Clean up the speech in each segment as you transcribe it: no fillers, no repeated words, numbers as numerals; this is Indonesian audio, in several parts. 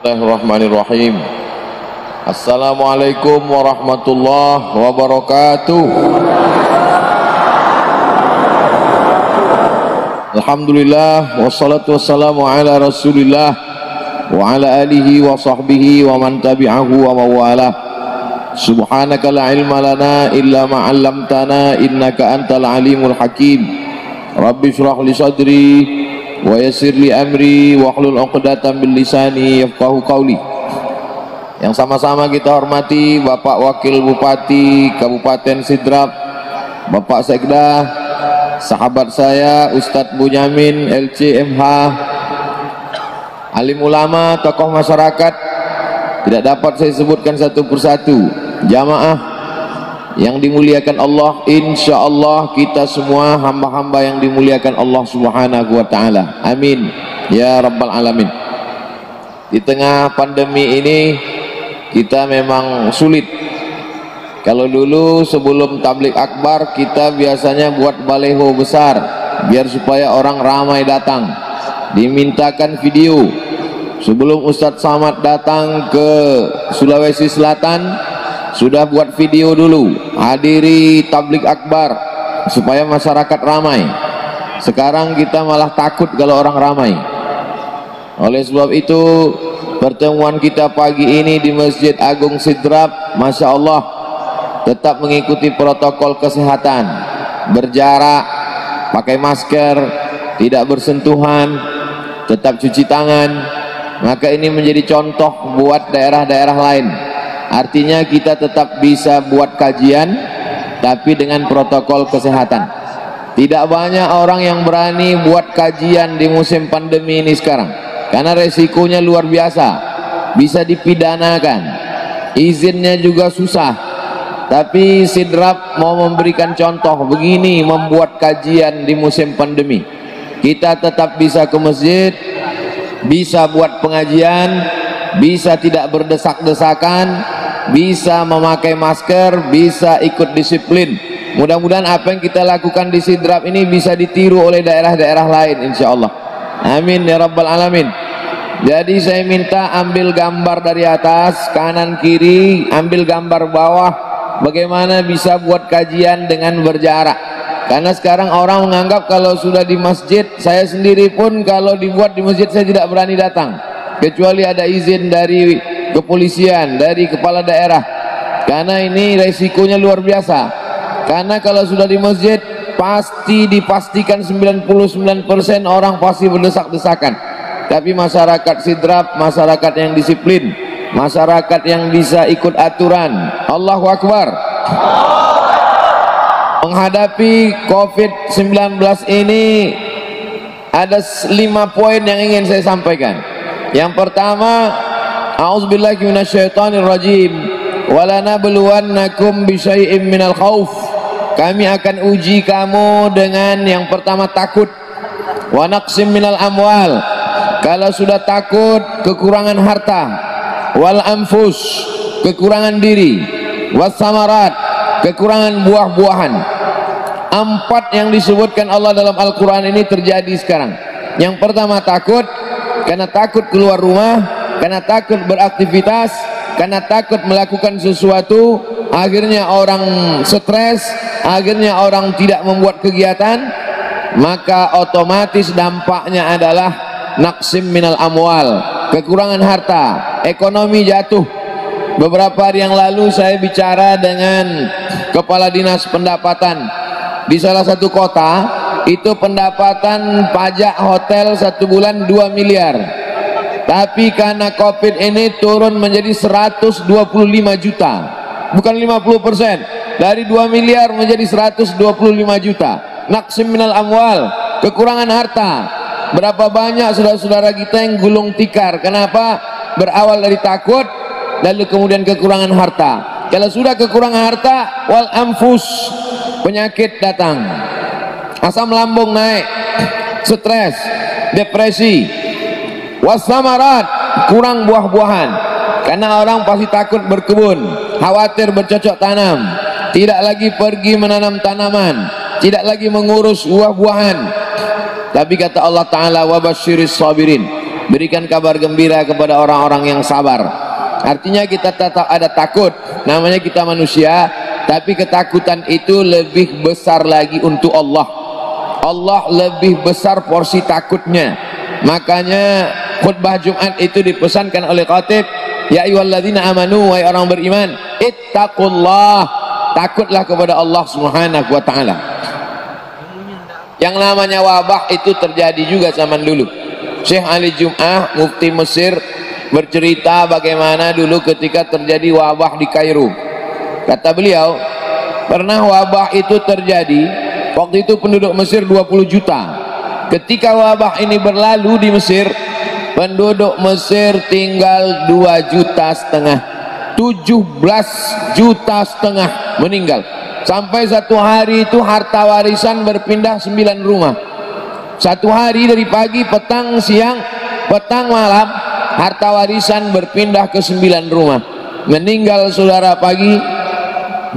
Bismillahirrahmanirrahim. Assalamualaikum warahmatullahi wabarakatuh. Alhamdulillah wassalatu wassalamu ala Rasulillah wa ala alihi wa sahbihi wa man tabi'ahu wa mawalah. Subhanaka la ilma lana illa ma 'allamtana innaka antal alimul hakim. Rabbi shrah li sadri wa yassir li amri wa hlul 'uqdatam min lisani yafqahu qawli. Yang sama-sama kita hormati Bapak Wakil Bupati Kabupaten Sidrap, Bapak Sekda, sahabat saya Ustadz Bunyamin LCMH, alim ulama, tokoh masyarakat, tidak dapat saya sebutkan satu persatu. Jamaah yang dimuliakan Allah, insya Allah kita semua hamba-hamba yang dimuliakan Allah Subhanahu wa ta'ala. Amin ya rabbal alamin. Di tengah pandemi ini kita memang sulit. Kalau dulu sebelum tablik akbar kita biasanya buat baleho besar biar supaya orang ramai datang, dimintakan video. Sebelum Ustadz Samad datang ke Sulawesi Selatan sudah buat video dulu, hadiri tablik akbar supaya masyarakat ramai. Sekarang kita malah takut kalau orang ramai. Oleh sebab itu pertemuan kita pagi ini di Masjid Agung Sidrap, Masya Allah, tetap mengikuti protokol kesehatan, berjarak, pakai masker, tidak bersentuhan, tetap cuci tangan. Maka ini menjadi contoh buat daerah-daerah lain. Artinya kita tetap bisa buat kajian tapi dengan protokol kesehatan. Tidak banyak orang yang berani buat kajian di musim pandemi ini sekarang karena resikonya luar biasa, bisa dipidanakan, izinnya juga susah. Tapi Sidrap mau memberikan contoh begini membuat kajian di musim pandemi. Kita tetap bisa ke masjid, bisa buat pengajian, bisa tidak berdesak-desakan, bisa memakai masker, bisa ikut disiplin. Mudah-mudahan apa yang kita lakukan di Sidrap ini bisa ditiru oleh daerah-daerah lain, insya Allah. Amin ya rabbal alamin. Jadi saya minta ambil gambar dari atas, kanan kiri, ambil gambar bawah, bagaimana bisa buat kajian dengan berjarak. Karena sekarang orang menganggap kalau sudah di masjid, saya sendiri pun kalau dibuat di masjid saya tidak berani datang kecuali ada izin dari kepolisian, dari kepala daerah, karena ini resikonya luar biasa. Karena kalau sudah di masjid pasti dipastikan 99% orang pasti berdesak-desakan. Tapi masyarakat Sidrap, masyarakat yang disiplin, masyarakat yang bisa ikut aturan. Allahu Akbar. Menghadapi COVID-19 ini ada 5 poin yang ingin saya sampaikan. Yang pertama, a'udzubillahi minasyaitonirrajim, walanabluwannakum bisyai'im minal khauf. Kami akan uji kamu dengan yang pertama takut, wa naqsim minal amwal. Kalau sudah takut, kekurangan harta, wal anfus, kekurangan diri, was samarat, kekurangan buah-buahan. 4 yang disebutkan Allah dalam Al-Quran ini terjadi sekarang. Yang pertama takut, karena takut keluar rumah, karena takut beraktivitas, karena takut melakukan sesuatu, akhirnya orang stres, akhirnya orang tidak membuat kegiatan, maka otomatis dampaknya adalah naqsim minal amwal, kekurangan harta, ekonomi jatuh. Beberapa hari yang lalu saya bicara dengan kepala dinas pendapatan di salah satu kota, itu pendapatan pajak hotel 1 bulan 2 miliar. Tapi karena COVID ini turun menjadi 125 juta, bukan 50%, dari 2 miliar menjadi 125 juta. Naqsim minal amwal, kekurangan harta. Berapa banyak saudara-saudara kita yang gulung tikar? Kenapa? Berawal dari takut, lalu kemudian kekurangan harta. Kalau sudah kekurangan harta, wal anfus, penyakit datang, asam lambung naik, stres, depresi, wasamarat, kurang buah-buahan. Karena orang pasti takut berkebun, khawatir bercocok tanam, tidak lagi pergi menanam tanaman, tidak lagi mengurus buah-buahan. Tapi kata Allah Ta'ala, wabasyiris sabirin, berikan kabar gembira kepada orang-orang yang sabar. Artinya kita tetap ada takut, namanya kita manusia, tapi ketakutan itu lebih besar lagi untuk Allah. Allah lebih besar porsi takutnya. Makanya khutbah Jumat itu dipesankan oleh khatib, ya ayyuhalladzina amanu, wahai orang beriman, ittaqullah, takutlah kepada Allah Subhanahu wa taala. Yang namanya wabah itu terjadi juga zaman dulu. Syekh Ali Jum'ah, mufti Mesir, bercerita bagaimana dulu ketika terjadi wabah di Kairo. Kata beliau, pernah wabah itu terjadi, waktu itu penduduk Mesir 20 juta. Ketika wabah ini berlalu di Mesir, penduduk Mesir tinggal 2,5 juta, 17,5 juta meninggal. Sampai satu hari itu harta warisan berpindah 9 rumah. Satu hari dari pagi, petang, siang, petang, malam, harta warisan berpindah ke 9 rumah. Meninggal saudara pagi,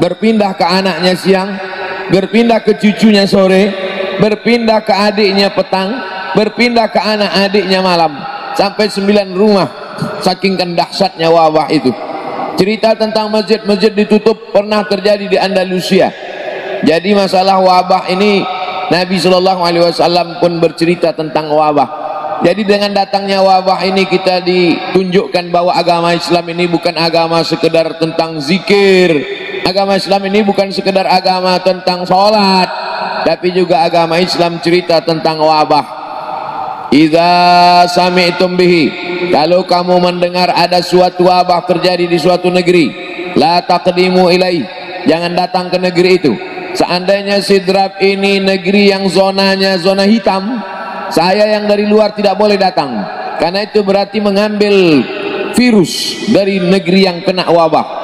berpindah ke anaknya siang, berpindah ke cucunya sore, berpindah ke adiknya petang, berpindah ke anak adiknya malam, sampai 9 rumah. Saking dahsyatnya wabah itu. Cerita tentang masjid-masjid ditutup pernah terjadi di Andalusia. Jadi masalah wabah ini, Nabi SAW pun bercerita tentang wabah. Jadi dengan datangnya wabah ini kita ditunjukkan bahwa agama Islam ini bukan agama sekedar tentang zikir. Agama Islam ini bukan sekedar agama tentang sholat, tapi juga agama Islam cerita tentang wabah. Idza sami'tum bihi, kalau kamu mendengar ada suatu wabah terjadi di suatu negeri, la taqdimu ilaih, jangan datang ke negeri itu. Seandainya Sidrap ini negeri yang zonanya zona hitam, saya yang dari luar tidak boleh datang, karena itu berarti mengambil virus dari negeri yang kena wabah.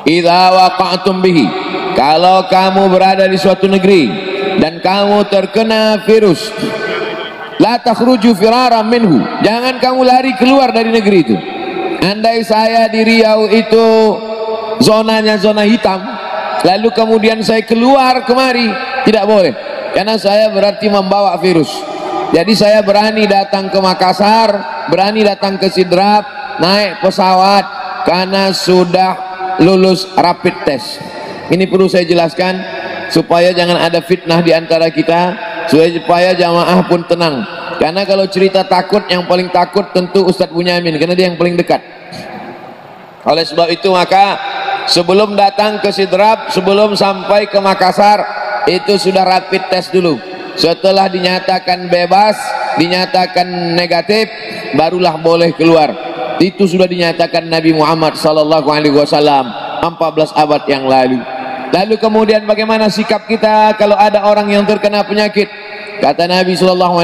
Idza waqa'tum bihi, kalau kamu berada di suatu negeri dan kamu terkena virus, la takhruju firaran minhu, jangan kamu lari keluar dari negeri itu. Andai saya di Riau itu zonanya zona hitam, lalu kemudian saya keluar kemari, tidak boleh, karena saya berarti membawa virus. Jadi saya berani datang ke Makassar, berani datang ke Sidrap, naik pesawat, karena sudah lulus rapid test. Ini perlu saya jelaskan supaya jangan ada fitnah di antara kita, supaya jamaah pun tenang. Karena kalau cerita takut, yang paling takut tentu Ustadz Bunyamin, karena dia yang paling dekat. Oleh sebab itu maka sebelum datang ke Sidrap, sebelum sampai ke Makassar, itu sudah rapid test dulu. Setelah dinyatakan bebas, dinyatakan negatif, barulah boleh keluar. Itu sudah dinyatakan Nabi Muhammad SAW 14 abad yang lalu. Lalu kemudian bagaimana sikap kita kalau ada orang yang terkena penyakit? Kata Nabi SAW,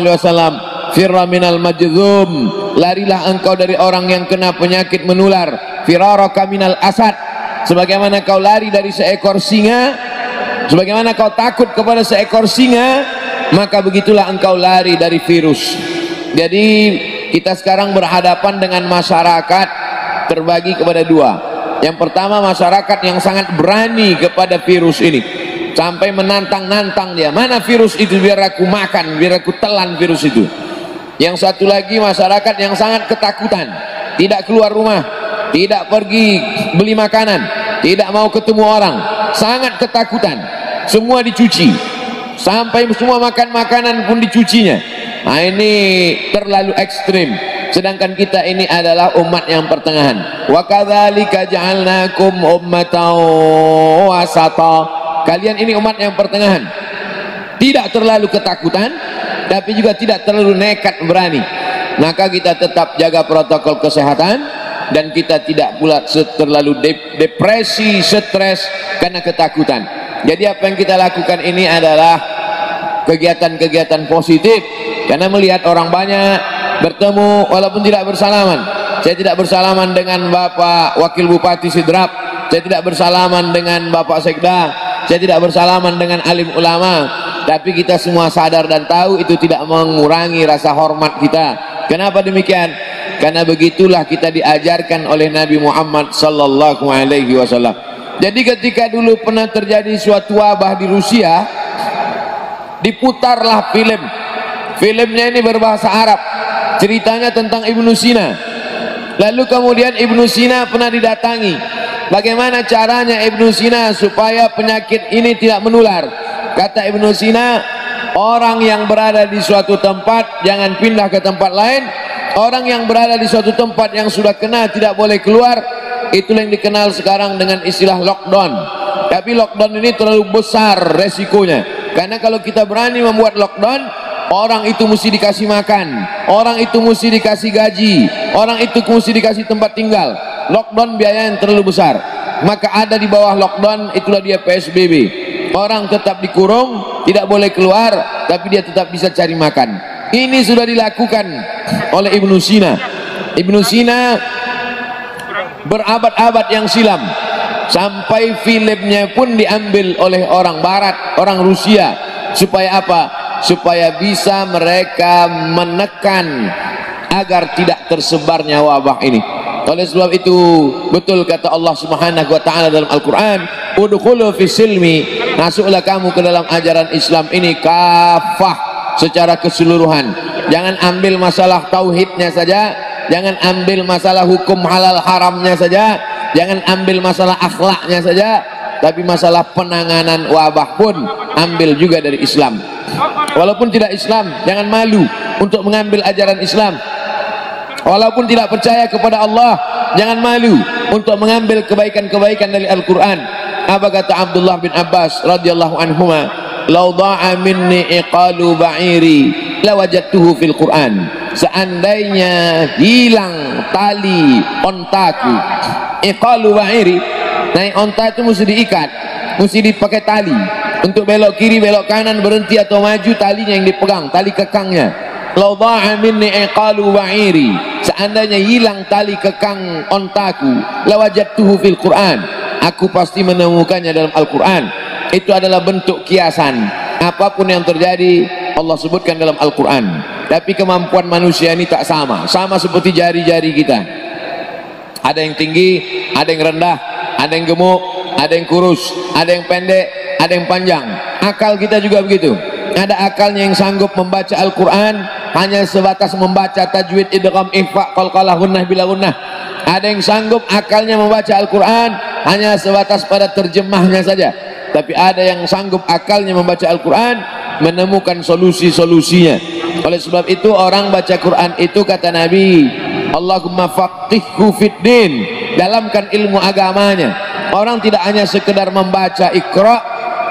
firra minal majzum, larilah engkau dari orang yang kena penyakit menular. Firaraka minal asad, sebagaimana kau lari dari seekor singa, sebagaimana kau takut kepada seekor singa, maka begitulah engkau lari dari virus. Jadi kita sekarang berhadapan dengan masyarakat terbagi kepada dua. Yang pertama, masyarakat yang sangat berani kepada virus ini, sampai menantang-nantang dia, mana virus itu biar aku makan, biar aku telan virus itu. Yang satu lagi masyarakat yang sangat ketakutan, tidak keluar rumah, tidak pergi beli makanan, tidak mau ketemu orang, sangat ketakutan, semua dicuci, sampai semua makan makanan pun dicucinya. Nah ini terlalu ekstrim. Sedangkan kita ini adalah umat yang pertengahan. Wa kadzalika ja'alnakum ummatan wasata. Kalian ini umat yang pertengahan, tidak terlalu ketakutan, tapi juga tidak terlalu nekat berani. Maka kita tetap jaga protokol kesehatan, dan kita tidak pula terlalu depresi, stres karena ketakutan. Jadi apa yang kita lakukan ini adalah kegiatan-kegiatan positif, karena melihat orang banyak bertemu walaupun tidak bersalaman. Saya tidak bersalaman dengan Bapak Wakil Bupati Sidrap, saya tidak bersalaman dengan Bapak Sekda, saya tidak bersalaman dengan alim ulama, tapi kita semua sadar dan tahu itu tidak mengurangi rasa hormat kita. Kenapa demikian? Karena begitulah kita diajarkan oleh Nabi Muhammad sallallahu alaihi wasallam. Jadi ketika dulu pernah terjadi suatu wabah di Rusia, diputarlah film. Filmnya ini berbahasa Arab. ceritanya tentang Ibnu Sina. Lalu kemudian Ibnu Sina pernah didatangi, bagaimana caranya Ibnu Sina supaya penyakit ini tidak menular. Kata Ibnu Sina, orang yang berada di suatu tempat jangan pindah ke tempat lain. Orang yang berada di suatu tempat yang sudah kena tidak boleh keluar. Itulah yang dikenal sekarang dengan istilah lockdown. Tapi lockdown ini terlalu besar resikonya, karena kalau kita berani membuat lockdown, orang itu mesti dikasih makan, orang itu mesti dikasih gaji, orang itu mesti dikasih tempat tinggal. Lockdown biaya yang terlalu besar. Maka ada di bawah lockdown, itulah dia PSBB. Orang tetap dikurung, tidak boleh keluar, tapi dia tetap bisa cari makan. Ini sudah dilakukan oleh Ibnu Sina. Ibnu Sina berabad-abad yang silam, sampai filmnya pun diambil oleh orang barat, orang Rusia. Supaya apa? Supaya bisa mereka menekan agar tidak tersebarnya wabah ini. Oleh sebab itu, betul kata Allah Subhanahu wa taala dalam Al-Qur'an, udkhulu fis silmi, masuklah kamu ke dalam ajaran Islam ini kafah, secara keseluruhan. Jangan ambil masalah tauhidnya saja, jangan ambil masalah hukum halal haramnya saja, jangan ambil masalah akhlaknya saja, tapi masalah penanganan wabah pun ambil juga dari Islam. Walaupun tidak Islam, jangan malu untuk mengambil ajaran Islam. Walaupun tidak percaya kepada Allah, jangan malu untuk mengambil kebaikan-kebaikan dari Al-Quran. Apa kata Abdullah bin Abbas radhiyallahu anhuma, "Lau dha'a minni iqalu ba'iri lawajadtuhu fil Quran." Seandainya hilang tali ontaku, iqalu ba'iri, naik onta itu mesti diikat, mesti dipakai tali. Untuk belok kiri, belok kanan, berhenti atau maju, talinya yang dipegang, tali kekangnya. Lau dha'a minni iqalu ba'iri, seandainya hilang tali kekang ontaku, lawajadtuhu fil Quran, aku pasti menemukannya dalam Al-Quran. Itu adalah bentuk kiasan. Apapun yang terjadi Allah sebutkan dalam Al-Quran. Tapi kemampuan manusia ini tak sama, sama seperti jari-jari kita. Ada yang tinggi, ada yang rendah, ada yang gemuk, ada yang kurus, ada yang pendek, ada yang panjang. Akal kita juga begitu. Ada akalnya yang sanggup membaca Al-Quran hanya sebatas membaca tajwid, idgham, ikhfa, qalqalah, gunnah, bila gunnah. Ada yang sanggup akalnya membaca Al-Quran hanya sebatas pada terjemahnya saja. Tapi ada yang sanggup akalnya membaca Al-Quran, menemukan solusi-solusinya. Oleh sebab itu orang baca Quran itu, kata Nabi, Allahumma faqihhu fid din, dalamkan ilmu agamanya. Orang tidak hanya sekedar membaca Iqra,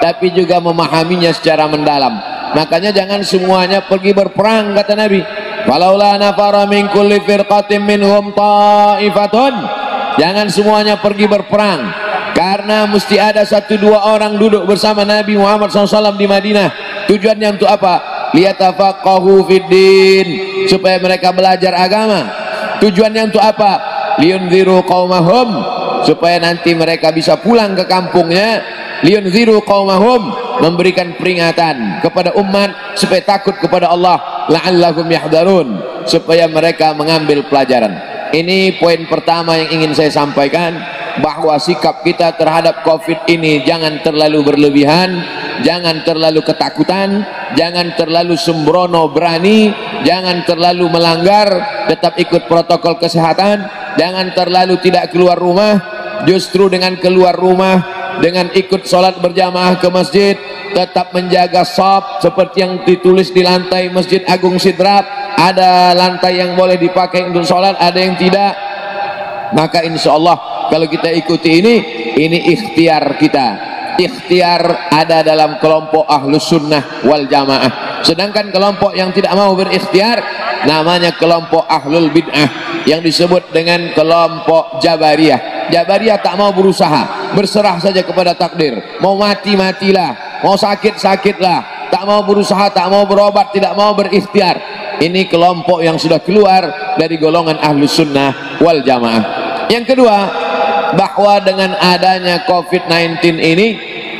tapi juga memahaminya secara mendalam. Makanya jangan semuanya pergi berperang, kata Nabi. Falaula nafara min kulli firqatin minhum ta'ifatun, jangan semuanya pergi berperang, karena mesti ada 1-2 orang duduk bersama Nabi Muhammad SAW di Madinah. Tujuannya untuk apa? Liyatafaqahu fiddin, supaya mereka belajar agama. Tujuannya untuk apa? Liyunziru qaumahum, supaya nanti mereka bisa pulang ke kampungnya. Liyunziru qaumahum, memberikan peringatan kepada umat supaya takut kepada Allah. La'allahum yahdharun, supaya mereka mengambil pelajaran. Ini poin pertama yang ingin saya sampaikan, bahwa sikap kita terhadap COVID ini jangan terlalu berlebihan, jangan terlalu ketakutan, jangan terlalu sembrono berani, jangan terlalu melanggar, tetap ikut protokol kesehatan, jangan terlalu tidak keluar rumah. Justru dengan keluar rumah, dengan ikut sholat berjamaah ke masjid, tetap menjaga shaf seperti yang ditulis di lantai Masjid Agung Sidrap. Ada lantai yang boleh dipakai untuk sholat, ada yang tidak. Maka insya Allah kalau kita ikuti ini ikhtiar kita. Ikhtiar ada dalam kelompok Ahlus Sunnah wal Jamaah. Sedangkan kelompok yang tidak mau berikhtiar namanya kelompok Ahlul Bid'ah, yang disebut dengan kelompok Jabariyah. Jabariyah tak mau berusaha, berserah saja kepada takdir. Mau mati, matilah, mau sakit, sakitlah, tak mau berusaha, tak mau berobat, tidak mau berikhtiar. Ini kelompok yang sudah keluar dari golongan Ahlus Sunnah wal Jamaah. Yang kedua, bahwa dengan adanya COVID-19 ini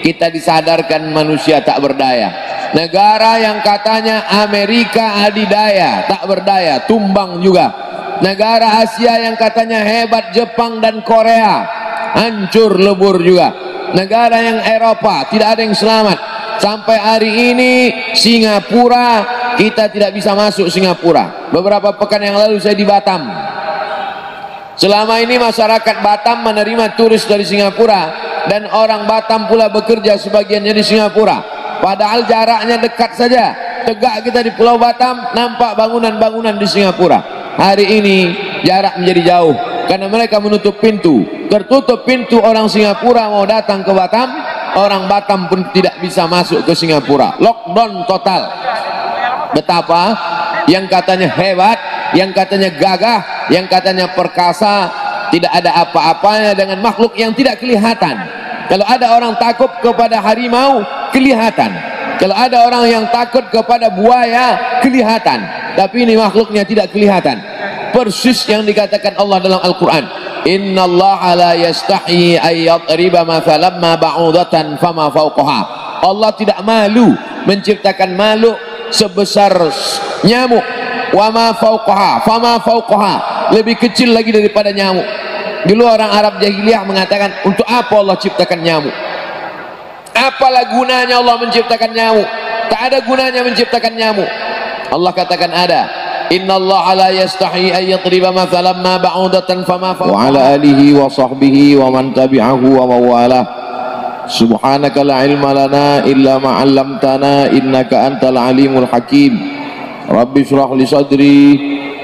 kita disadarkan manusia tak berdaya. Negara yang katanya Amerika adidaya, tak berdaya, tumbang juga. Negara Asia yang katanya hebat, Jepang dan Korea, hancur lebur juga. Negara yang Eropa tidak ada yang selamat. Sampai hari ini Singapura, kita tidak bisa masuk Singapura. Beberapa pekan yang lalu saya di Batam. Selama ini masyarakat Batam menerima turis dari Singapura, dan orang Batam pula bekerja sebagiannya di Singapura. Padahal jaraknya dekat saja. Tegak kita di Pulau Batam, nampak bangunan-bangunan di Singapura. Hari ini jarak menjadi jauh karena mereka menutup pintu. Tertutup pintu, orang Singapura mau datang ke Batam, orang Batam pun tidak bisa masuk ke Singapura. Lockdown total. Betapa yang katanya hebat, yang katanya gagah, yang katanya perkasa, tidak ada apa-apanya dengan makhluk yang tidak kelihatan. Kalau ada orang takut kepada harimau, kelihatan. Kalau ada orang yang takut kepada buaya, kelihatan. Tapi ini makhluknya tidak kelihatan. Persis yang dikatakan Allah dalam Al-Quran. Innallaha la yastahi ayyadriba mathalan ma ba'udatan fama fawqaha. Allah tidak malu menciptakan makhluk sebesar nyamuk. Wa ma fawqaha, fama fawqaha, lebih kecil lagi daripada nyamuk. Dulu orang Arab jahiliyah mengatakan, untuk apa Allah ciptakan nyamuk? Apalah gunanya Allah menciptakan nyamuk? Tak ada gunanya menciptakan nyamuk. Allah katakan ada. Innallaha la yastahi an yadriba mathalan ma ba'udatan fama fawqaha. Wa ala alihi wa sahbihi wa man tabi'ahu wa mawalah. Subhanaka la ilma lana illa ma 'allamtana innaka antal alimul hakim. Rabbi shrah li sadri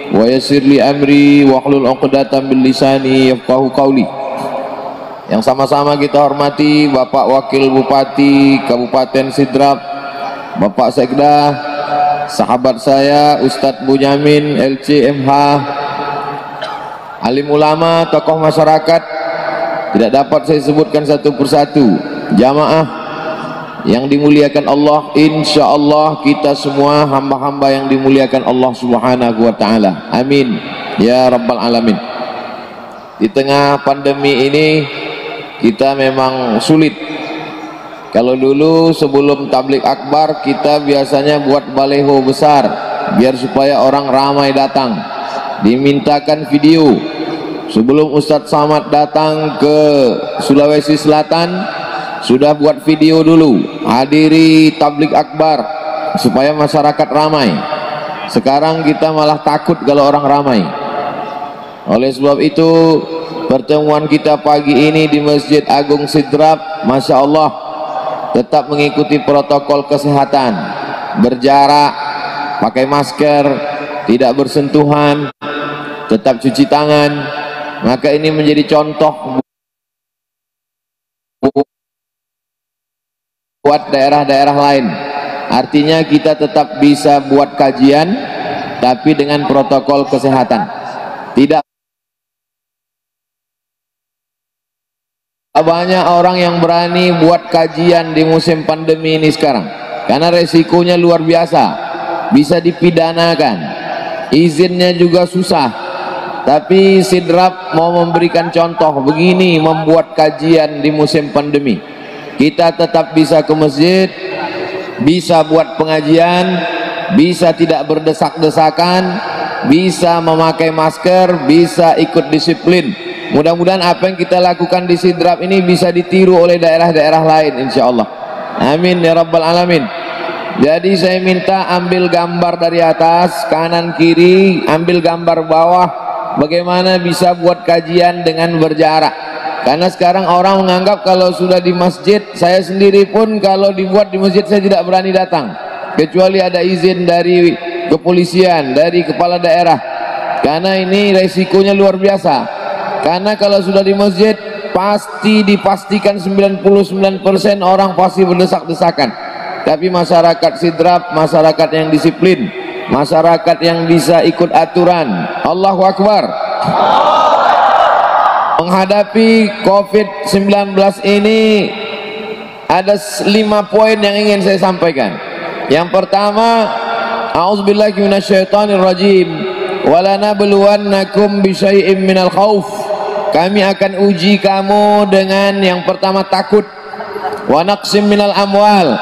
wa yassir li amri wa hlul 'uqdatam bil lisani yafqahu qawli. Yang sama-sama kita hormati Bapak Wakil Bupati Kabupaten Sidrap, Bapak Sekda, sahabat saya Ustadz Bunyamin LCMH, alim ulama, tokoh masyarakat, tidak dapat saya sebutkan satu persatu. Jamaah yang dimuliakan Allah, insya Allah kita semua hamba-hamba yang dimuliakan Allah Subhanahu wa ta'ala. Amin ya rabbal alamin. Di tengah pandemi ini kita memang sulit. Kalau dulu sebelum tablik akbar kita biasanya buat baleho besar biar supaya orang ramai datang, dimintakan video. Sebelum Ustadz Samad datang ke Sulawesi Selatan sudah buat video dulu, hadiri tablik akbar supaya masyarakat ramai. Sekarang kita malah takut kalau orang ramai. Oleh sebab itu pertemuan kita pagi ini di Masjid Agung Sidrap, Masya Allah, tetap mengikuti protokol kesehatan, berjarak, pakai masker, tidak bersentuhan, tetap cuci tangan. Maka ini menjadi contoh buat daerah-daerah lain. Artinya kita tetap bisa buat kajian tapi dengan protokol kesehatan. Tidak banyak orang yang berani buat kajian di musim pandemi ini sekarang karena resikonya luar biasa, bisa dipidanakan, izinnya juga susah. Tapi Sidrap mau memberikan contoh begini membuat kajian di musim pandemi. Kita tetap bisa ke masjid, bisa buat pengajian, bisa tidak berdesak-desakan, bisa memakai masker, bisa ikut disiplin. Mudah-mudahan apa yang kita lakukan di Sidrap ini bisa ditiru oleh daerah-daerah lain, insya Allah. Amin ya rabbal alamin. Jadi saya minta ambil gambar dari atas, kanan kiri, ambil gambar bawah, bagaimana bisa buat kajian dengan berjarak. Karena sekarang orang menganggap kalau sudah di masjid, saya sendiri pun kalau dibuat di masjid saya tidak berani datang kecuali ada izin dari kepolisian, dari kepala daerah, karena ini resikonya luar biasa. Karena kalau sudah di masjid pasti dipastikan 99% orang pasti berdesak-desakan. Tapi masyarakat Sidrap, masyarakat yang disiplin, masyarakat yang bisa ikut aturan. Allahu Akbar. Menghadapi COVID-19 ini ada 5 poin yang ingin saya sampaikan. Yang pertama, a'udzubillahi minasyaitonirrajim. Walanabluwannakum bisyai'im minal khauf. Kami akan uji kamu dengan yang pertama takut. Wa naqsim minal amwal.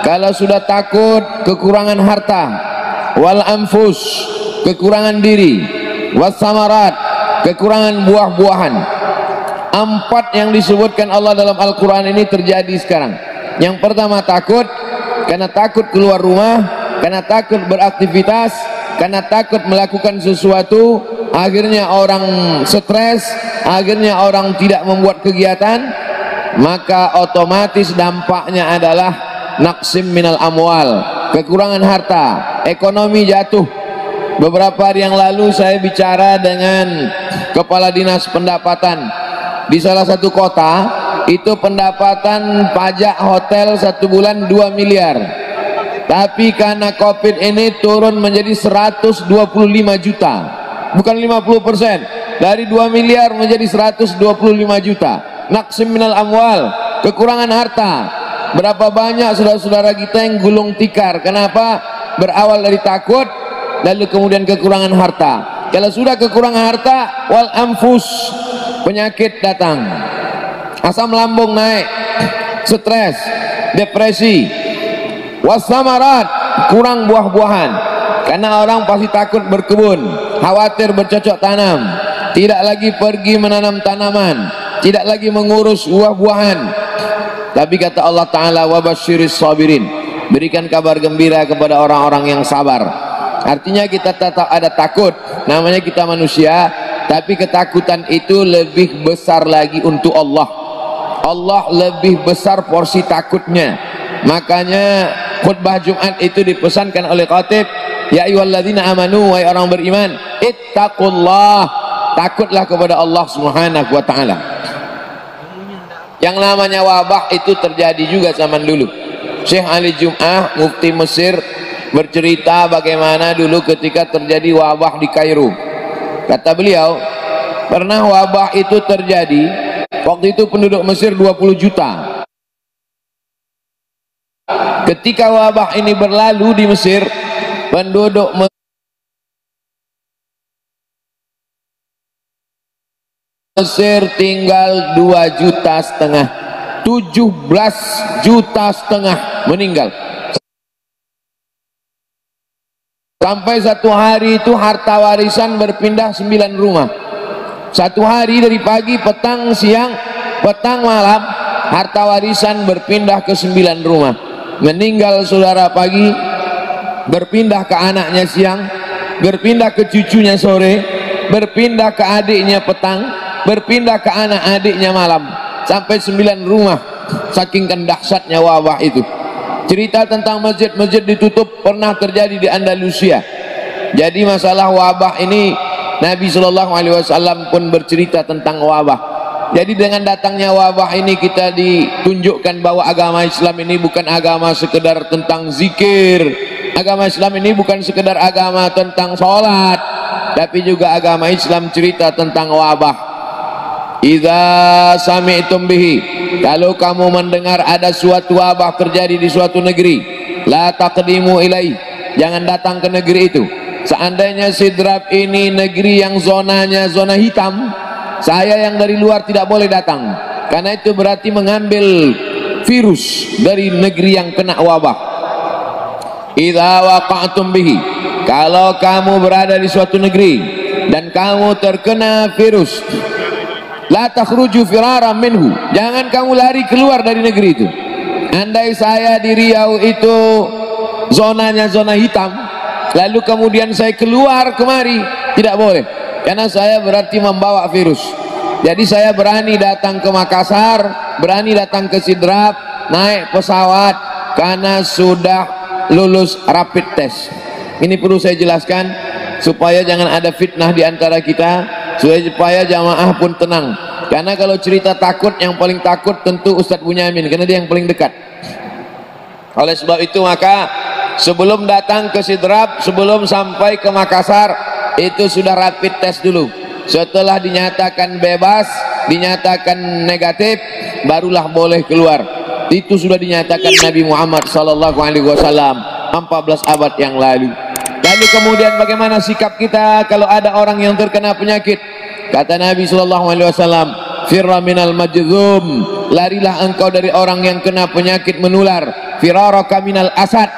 Kalau sudah takut, kekurangan harta. Wal anfus, kekurangan diri. Was samarat, kekurangan buah-buahan. 4 yang disebutkan Allah dalam Al-Quran ini terjadi sekarang. Yang pertama takut, karena takut keluar rumah, karena takut beraktivitas, karena takut melakukan sesuatu, akhirnya orang stres, akhirnya orang tidak membuat kegiatan, maka otomatis dampaknya adalah naqsim minal amwal, kekurangan harta, ekonomi jatuh. Beberapa hari yang lalu saya bicara dengan kepala dinas pendapatan di salah satu kota, itu pendapatan pajak hotel 1 bulan 2 miliar, tapi karena COVID ini turun menjadi 125 juta, bukan 50%, dari 2 miliar menjadi 125 juta. Naqsim minal amwal, kekurangan harta. Berapa banyak saudara-saudara kita yang gulung tikar? Kenapa? Berawal dari takut, lalu kemudian kekurangan harta. Kalau sudah kekurangan harta, wal anfus, penyakit datang, asam lambung naik, stres, depresi, wasamarat, kurang buah-buahan, karena orang pasti takut berkebun, khawatir bercocok tanam, tidak lagi pergi menanam tanaman, tidak lagi mengurus buah-buahan. Tapi kata Allah Ta'ala, wabasyiris sabirin, berikan kabar gembira kepada orang-orang yang sabar. Artinya kita tetap ada takut, namanya kita manusia, tapi ketakutan itu lebih besar lagi untuk Allah. Allah lebih besar porsi takutnya. Makanya khutbah Jumat itu dipesankan oleh khatib, ya ayyuhalladzina amanu, wahai orang beriman, ittaqullah, takutlah kepada Allah Subhanahu wa taala. Yang namanya wabah itu terjadi juga zaman dulu. Syekh Ali Jum'ah, mufti Mesir, bercerita bagaimana dulu ketika terjadi wabah di Kairo. Kata beliau, pernah wabah itu terjadi, waktu itu penduduk Mesir 20 juta. Ketika wabah ini berlalu di Mesir, penduduk Mesir tinggal 2,5 juta, 17,5 juta meninggal. Sampai satu hari itu harta warisan berpindah 9 rumah. Satu hari dari pagi, petang, siang, petang, malam, harta warisan berpindah ke 9 rumah. Meninggal saudara pagi, berpindah ke anaknya siang, berpindah ke cucunya sore, berpindah ke adiknya petang, berpindah ke anak adiknya malam, sampai 9 rumah. Saking dahsyatnya wabah itu. Cerita tentang masjid-masjid ditutup pernah terjadi di Andalusia. Jadi masalah wabah ini, Nabi SAW pun bercerita tentang wabah. Jadi dengan datangnya wabah ini kita ditunjukkan bahwa agama Islam ini bukan agama sekedar tentang zikir. Agama Islam ini bukan sekedar agama tentang sholat, tapi juga agama Islam cerita tentang wabah. Idza sami'tum bihi, kalau kamu mendengar ada suatu wabah terjadi di suatu negeri, la taqdimu ilai, jangan datang ke negeri itu. Seandainya Sidrap ini negeri yang zonanya zona hitam, saya yang dari luar tidak boleh datang, karena itu berarti mengambil virus dari negeri yang kena wabah. Idza waqa'tum bihi, kalau kamu berada di suatu negeri dan kamu terkena virus, la takhruju firaran minhu, jangan kamu lari keluar dari negeri itu. Andai saya di Riau itu zonanya zona hitam, lalu kemudian saya keluar kemari, tidak boleh, karena saya berarti membawa virus. Jadi saya berani datang ke Makassar, berani datang ke Sidrap, naik pesawat, karena sudah lulus rapid test. Ini perlu saya jelaskan supaya jangan ada fitnah di antara kita, supaya jamaah pun tenang. Karena kalau cerita takut, yang paling takut tentu Ustadz Bunyamin, karena dia yang paling dekat. Oleh sebab itu maka sebelum datang ke Sidrap, sebelum sampai ke Makassar, itu sudah rapid test dulu. Setelah dinyatakan bebas, dinyatakan negatif, barulah boleh keluar. Itu sudah dinyatakan Nabi Muhammad SAW 14 abad yang lalu. Lalu kemudian bagaimana sikap kita kalau ada orang yang terkena penyakit? Kata Nabi SAW, firra minal majzum, larilah engkau dari orang yang kena penyakit menular. Firaraka minal asad,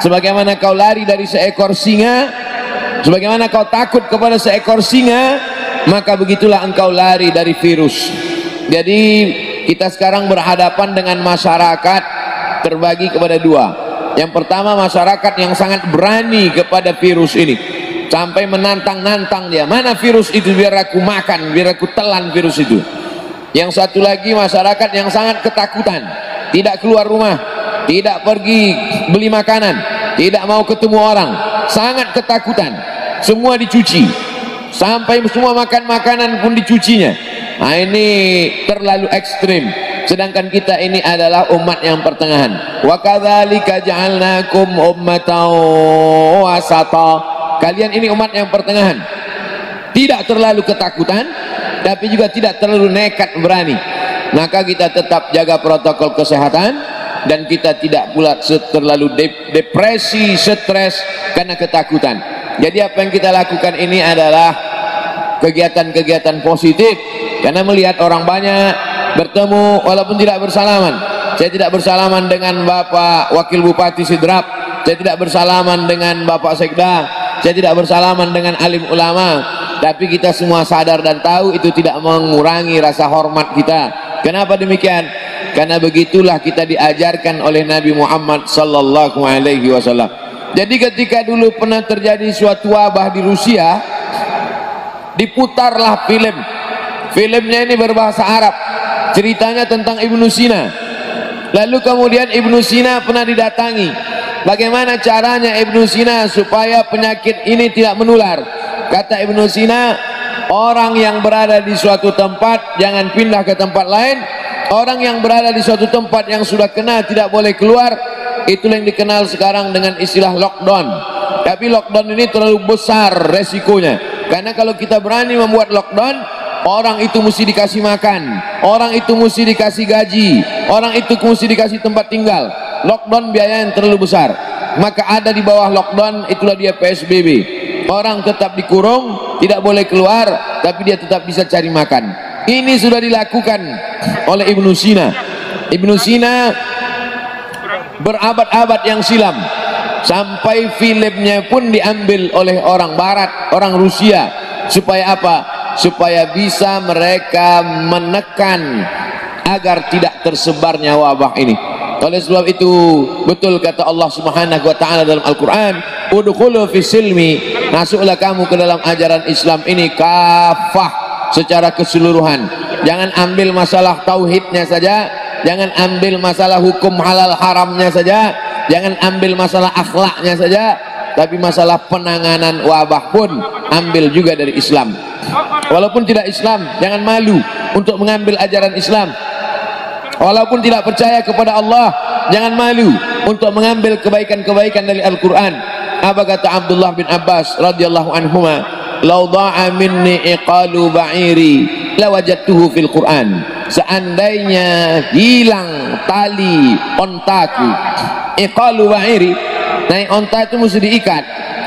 sebagaimana kau lari dari seekor singa, sebagaimana kau takut kepada seekor singa, maka begitulah engkau lari dari virus. Jadi kita sekarang berhadapan dengan masyarakat terbagi kepada dua. Yang pertama, masyarakat yang sangat berani kepada virus ini, sampai menantang-nantang dia, mana virus itu biar aku makan, biar aku telan virus itu. Yang satu lagi, masyarakat yang sangat ketakutan, tidak keluar rumah, tidak pergi beli makanan, tidak mau ketemu orang, sangat ketakutan, semua dicuci, sampai semua makan makanan pun dicucinya. Nah, ini terlalu ekstrim. Sedangkan kita ini adalah umat yang pertengahan. Wa kadzalika ja'alnakum ummatan wasata. Kalian ini umat yang pertengahan, tidak terlalu ketakutan, tapi juga tidak terlalu nekat berani. Maka kita tetap jaga protokol kesehatan, dan kita tidak pula terlalu depresi, stres karena ketakutan. Jadi apa yang kita lakukan ini adalah kegiatan-kegiatan positif, karena melihat orang banyak bertemu walaupun tidak bersalaman. Saya tidak bersalaman dengan Bapak Wakil Bupati Sidrap, saya tidak bersalaman dengan Bapak Sekda, saya tidak bersalaman dengan alim ulama, tapi kita semua sadar dan tahu itu tidak mengurangi rasa hormat kita. Kenapa demikian? Karena begitulah kita diajarkan oleh Nabi Muhammad sallallahu alaihi wasallam. Jadi ketika dulu pernah terjadi suatu wabah di Rusia, diputarlah film. Filmnya ini berbahasa Arab, ceritanya tentang Ibnu Sina. Lalu kemudian Ibnu Sina pernah didatangi, bagaimana caranya Ibnu Sina supaya penyakit ini tidak menular. Kata Ibnu Sina, orang yang berada di suatu tempat jangan pindah ke tempat lain. Orang yang berada di suatu tempat yang sudah kena tidak boleh keluar. Itulah yang dikenal sekarang dengan istilah lockdown. Tapi lockdown ini terlalu besar resikonya, karena kalau kita berani membuat lockdown, orang itu mesti dikasih makan, orang itu mesti dikasih gaji, orang itu mesti dikasih tempat tinggal. Lockdown biaya yang terlalu besar. Maka ada di bawah lockdown, itulah dia PSBB. Orang tetap dikurung, tidak boleh keluar, tapi dia tetap bisa cari makan. Ini sudah dilakukan oleh Ibnu Sina. Ibnu Sina berabad-abad yang silam, sampai filmnya pun diambil oleh orang Barat, orang Rusia. Supaya apa? Supaya bisa mereka menekan agar tidak tersebarnya wabah ini. Oleh sebab itu, betul kata Allah Subhanahu wa taala dalam Al-Qur'an, udkhulu fis silmi, masuklah kamu ke dalam ajaran Islam ini kafah, secara keseluruhan. Jangan ambil masalah tauhidnya saja, jangan ambil masalah hukum halal haramnya saja, jangan ambil masalah akhlaknya saja, tapi masalah penanganan wabah pun ambil juga dari Islam. Walaupun tidak Islam, jangan malu untuk mengambil ajaran Islam. Walaupun tidak percaya kepada Allah, jangan malu untuk mengambil kebaikan-kebaikan dari Al-Quran. Apa kata Abdullah bin Abbas radhiyallahu anhuma, "Lau dha'a minni iqalu ba'iri lawajadtuhu fil Quran." Seandainya hilang tali ontaku, iqalu ba'iri, naik onta itu mesti diikat,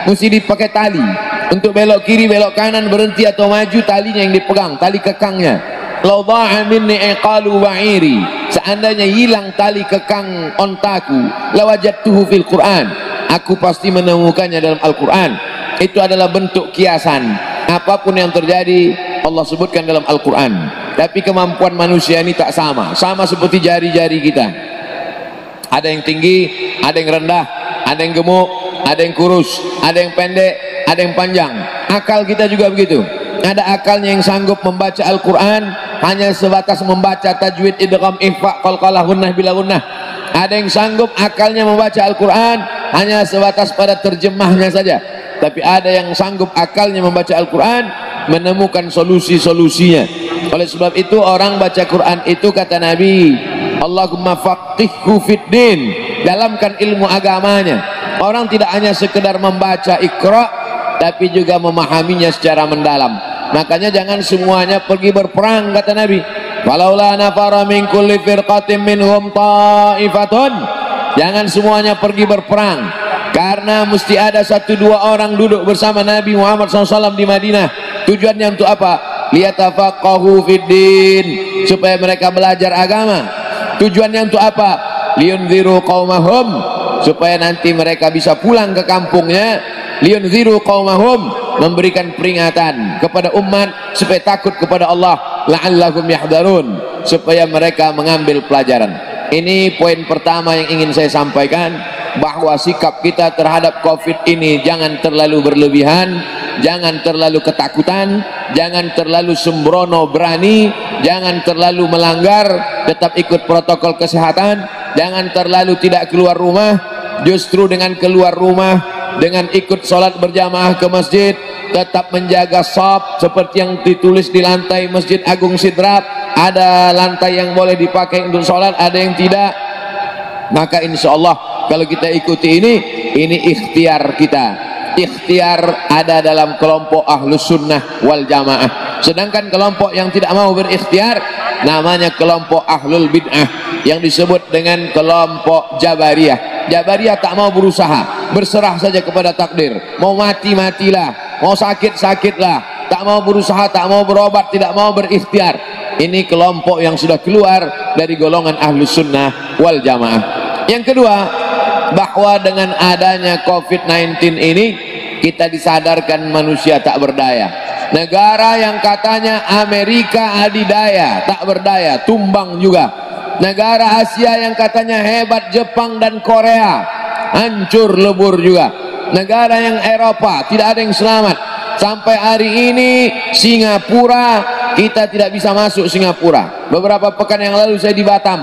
mesti dipakai tali untuk belok kiri, belok kanan, berhenti atau maju, talinya yang dipegang, tali kekangnya. Lau dha'a minni iqalu ba'iri, seandainya hilang tali kekang ontaku, lawajadtuhu fil Quran, aku pasti menemukannya dalam Al-Quran. Itu adalah bentuk kiasan. Apapun yang terjadi, Allah sebutkan dalam Al-Quran. Tapi kemampuan manusia ini tak sama, sama seperti jari-jari kita. Ada yang tinggi, ada yang rendah, ada yang gemuk, ada yang kurus, ada yang pendek, ada yang panjang. Akal kita juga begitu. Ada akalnya yang sanggup membaca Al-Quran hanya sebatas membaca tajwid, idgham, ikhfa, qalqalah, gunnah, bila gunnah. Ada yang sanggup akalnya membaca Al-Quran hanya sebatas pada terjemahnya saja. Tapi ada yang sanggup akalnya membaca Al-Quran, menemukan solusi-solusinya. Oleh sebab itu orang baca Quran itu, kata Nabi, Allahumma faqihhu fid din, dalamkan ilmu agamanya. Orang tidak hanya sekedar membaca Iqra, tapi juga memahaminya secara mendalam. Makanya jangan semuanya pergi berperang, kata Nabi. Walaula nafara min kulli firqatin minhum ta'ifatun, jangan semuanya pergi berperang, karena mesti ada 1-2 orang duduk bersama Nabi Muhammad SAW di Madinah. Tujuannya untuk apa? Liyatafaqahu fiddin, supaya mereka belajar agama. Tujuannya untuk apa? Liyunziru qaumahum, supaya nanti mereka bisa pulang ke kampungnya. Liyunziru qaumahum, memberikan peringatan kepada umat supaya takut kepada Allah. La'allahum yahdharun, supaya mereka mengambil pelajaran. Ini poin pertama yang ingin saya sampaikan. bahwa sikap kita terhadap COVID ini jangan terlalu berlebihan, jangan terlalu ketakutan, jangan terlalu sembrono berani, jangan terlalu melanggar, tetap ikut protokol kesehatan, jangan terlalu tidak keluar rumah. Justru dengan keluar rumah, dengan ikut sholat berjamaah ke masjid, tetap menjaga shaf seperti yang ditulis di lantai Masjid Agung Sidrap. Ada lantai yang boleh dipakai untuk sholat, ada yang tidak. Maka insya Allah kalau kita ikuti ini ikhtiar kita. Ikhtiar ada dalam kelompok ahlus sunnah wal jamaah. Sedangkan kelompok yang tidak mau berikhtiar namanya kelompok ahlul bid'ah, yang disebut dengan kelompok Jabariyah. Jabariyah tak mau berusaha, berserah saja kepada takdir. Mau mati matilah, mau sakit sakitlah, tak mau berusaha, tak mau berobat, tidak mau berikhtiar. Ini kelompok yang sudah keluar dari golongan ahlus sunnah wal jamaah. Yang kedua, bahwa dengan adanya COVID-19 ini kita disadarkan manusia tak berdaya. Negara yang katanya Amerika adidaya, tak berdaya, tumbang juga. Negara Asia yang katanya hebat, Jepang dan Korea, hancur lebur juga. Negara yang Eropa, tidak ada yang selamat. Sampai hari ini Singapura, kita tidak bisa masuk Singapura. Beberapa pekan yang lalu saya di Batam.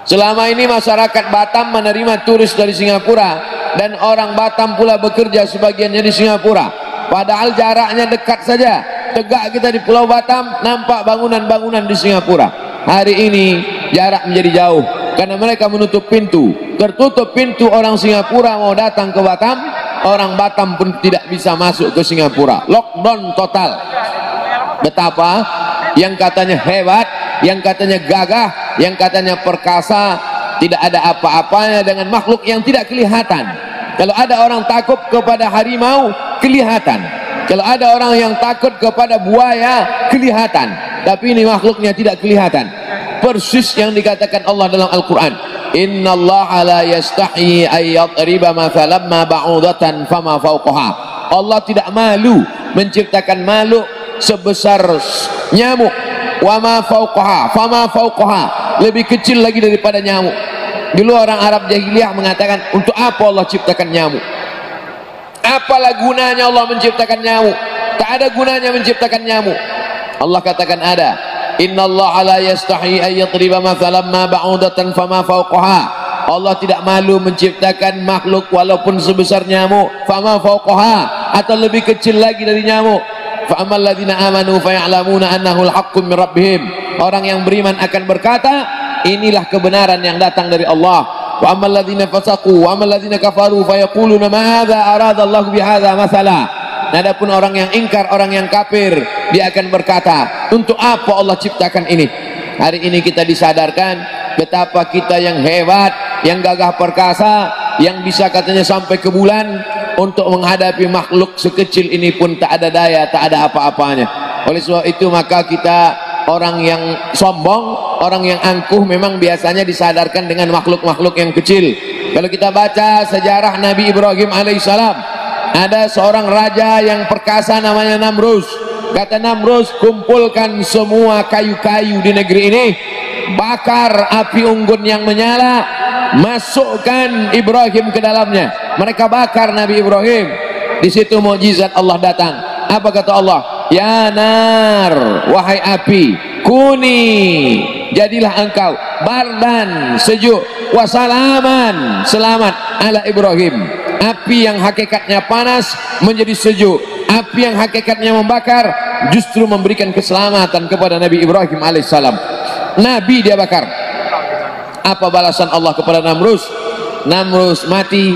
Selama ini masyarakat Batam menerima turis dari Singapura, dan orang Batam pula bekerja sebagiannya di Singapura. Padahal jaraknya dekat saja. Tegak kita di Pulau Batam, nampak bangunan-bangunan di Singapura. Hari ini jarak menjadi jauh karena mereka menutup pintu. Tertutup pintu, orang Singapura mau datang ke Batam, orang Batam pun tidak bisa masuk ke Singapura. Lockdown total. Betapa yang katanya hebat, yang katanya gagah, yang katanya perkasa, tidak ada apa-apanya dengan makhluk yang tidak kelihatan. Kalau ada orang takut kepada harimau, kelihatan. Kalau ada orang yang takut kepada buaya, kelihatan. Tapi ini makhluknya tidak kelihatan. Persis yang dikatakan Allah dalam Al-Quran. Innallaha la yastahi ayyadriba mathalan ma ba'udatan fama fawqaha. Allah tidak malu menciptakan makhluk sebesar nyamuk. Wa ma fawqaha, fama fawqaha, lebih kecil lagi daripada nyamuk. Dulu orang Arab jahiliyah mengatakan, untuk apa Allah ciptakan nyamuk? Apalah gunanya Allah menciptakan nyamuk? Tak ada gunanya menciptakan nyamuk. Allah katakan ada. Innallaha la yastahi ayyadriba mathalan ma ba'udatan fama fawqaha. Allah tidak malu menciptakan makhluk walaupun sebesar nyamuk, fama fawqaha, atau lebih kecil lagi dari nyamuk. Fa ammal ladzina amanu fa ya'lamuna annahu al-haqqu min rabbihim. Orang yang beriman akan berkata, inilah kebenaran yang datang dari Allah. Wa ammal ladzina fasaqu wa ammal ladzina kafaru fa yaquluna ma hadza arada Allah bi hadza mathala. Adapun orang yang ingkar, orang yang kafir, dia akan berkata, untuk apa Allah ciptakan ini? Hari ini kita disadarkan betapa kita yang hebat, yang gagah perkasa, yang bisa katanya sampai ke bulan. Untuk menghadapi makhluk sekecil ini pun tak ada daya, tak ada apa-apanya. Oleh sebab itu maka kita, orang yang sombong, orang yang angkuh, memang biasanya disadarkan dengan makhluk-makhluk yang kecil. Kalau kita baca sejarah Nabi Ibrahim alaihissalam, ada seorang raja yang perkasa namanya Namrus. Kata Namrus, kumpulkan semua kayu-kayu di negeri ini, bakar api unggun yang menyala, masukkan Ibrahim ke dalamnya. Mereka bakar Nabi Ibrahim. Di situ mukjizat Allah datang. Apa kata Allah? Ya nar, wahai api, kuni, jadilah engkau bardan, sejuk, wasalaman, selamat, ala Ibrahim. Api yang hakikatnya panas menjadi sejuk, api yang hakikatnya membakar justru memberikan keselamatan kepada Nabi Ibrahim alaihissalam. Nabi dia bakar. Apa balasan Allah kepada Namrus? Namrus mati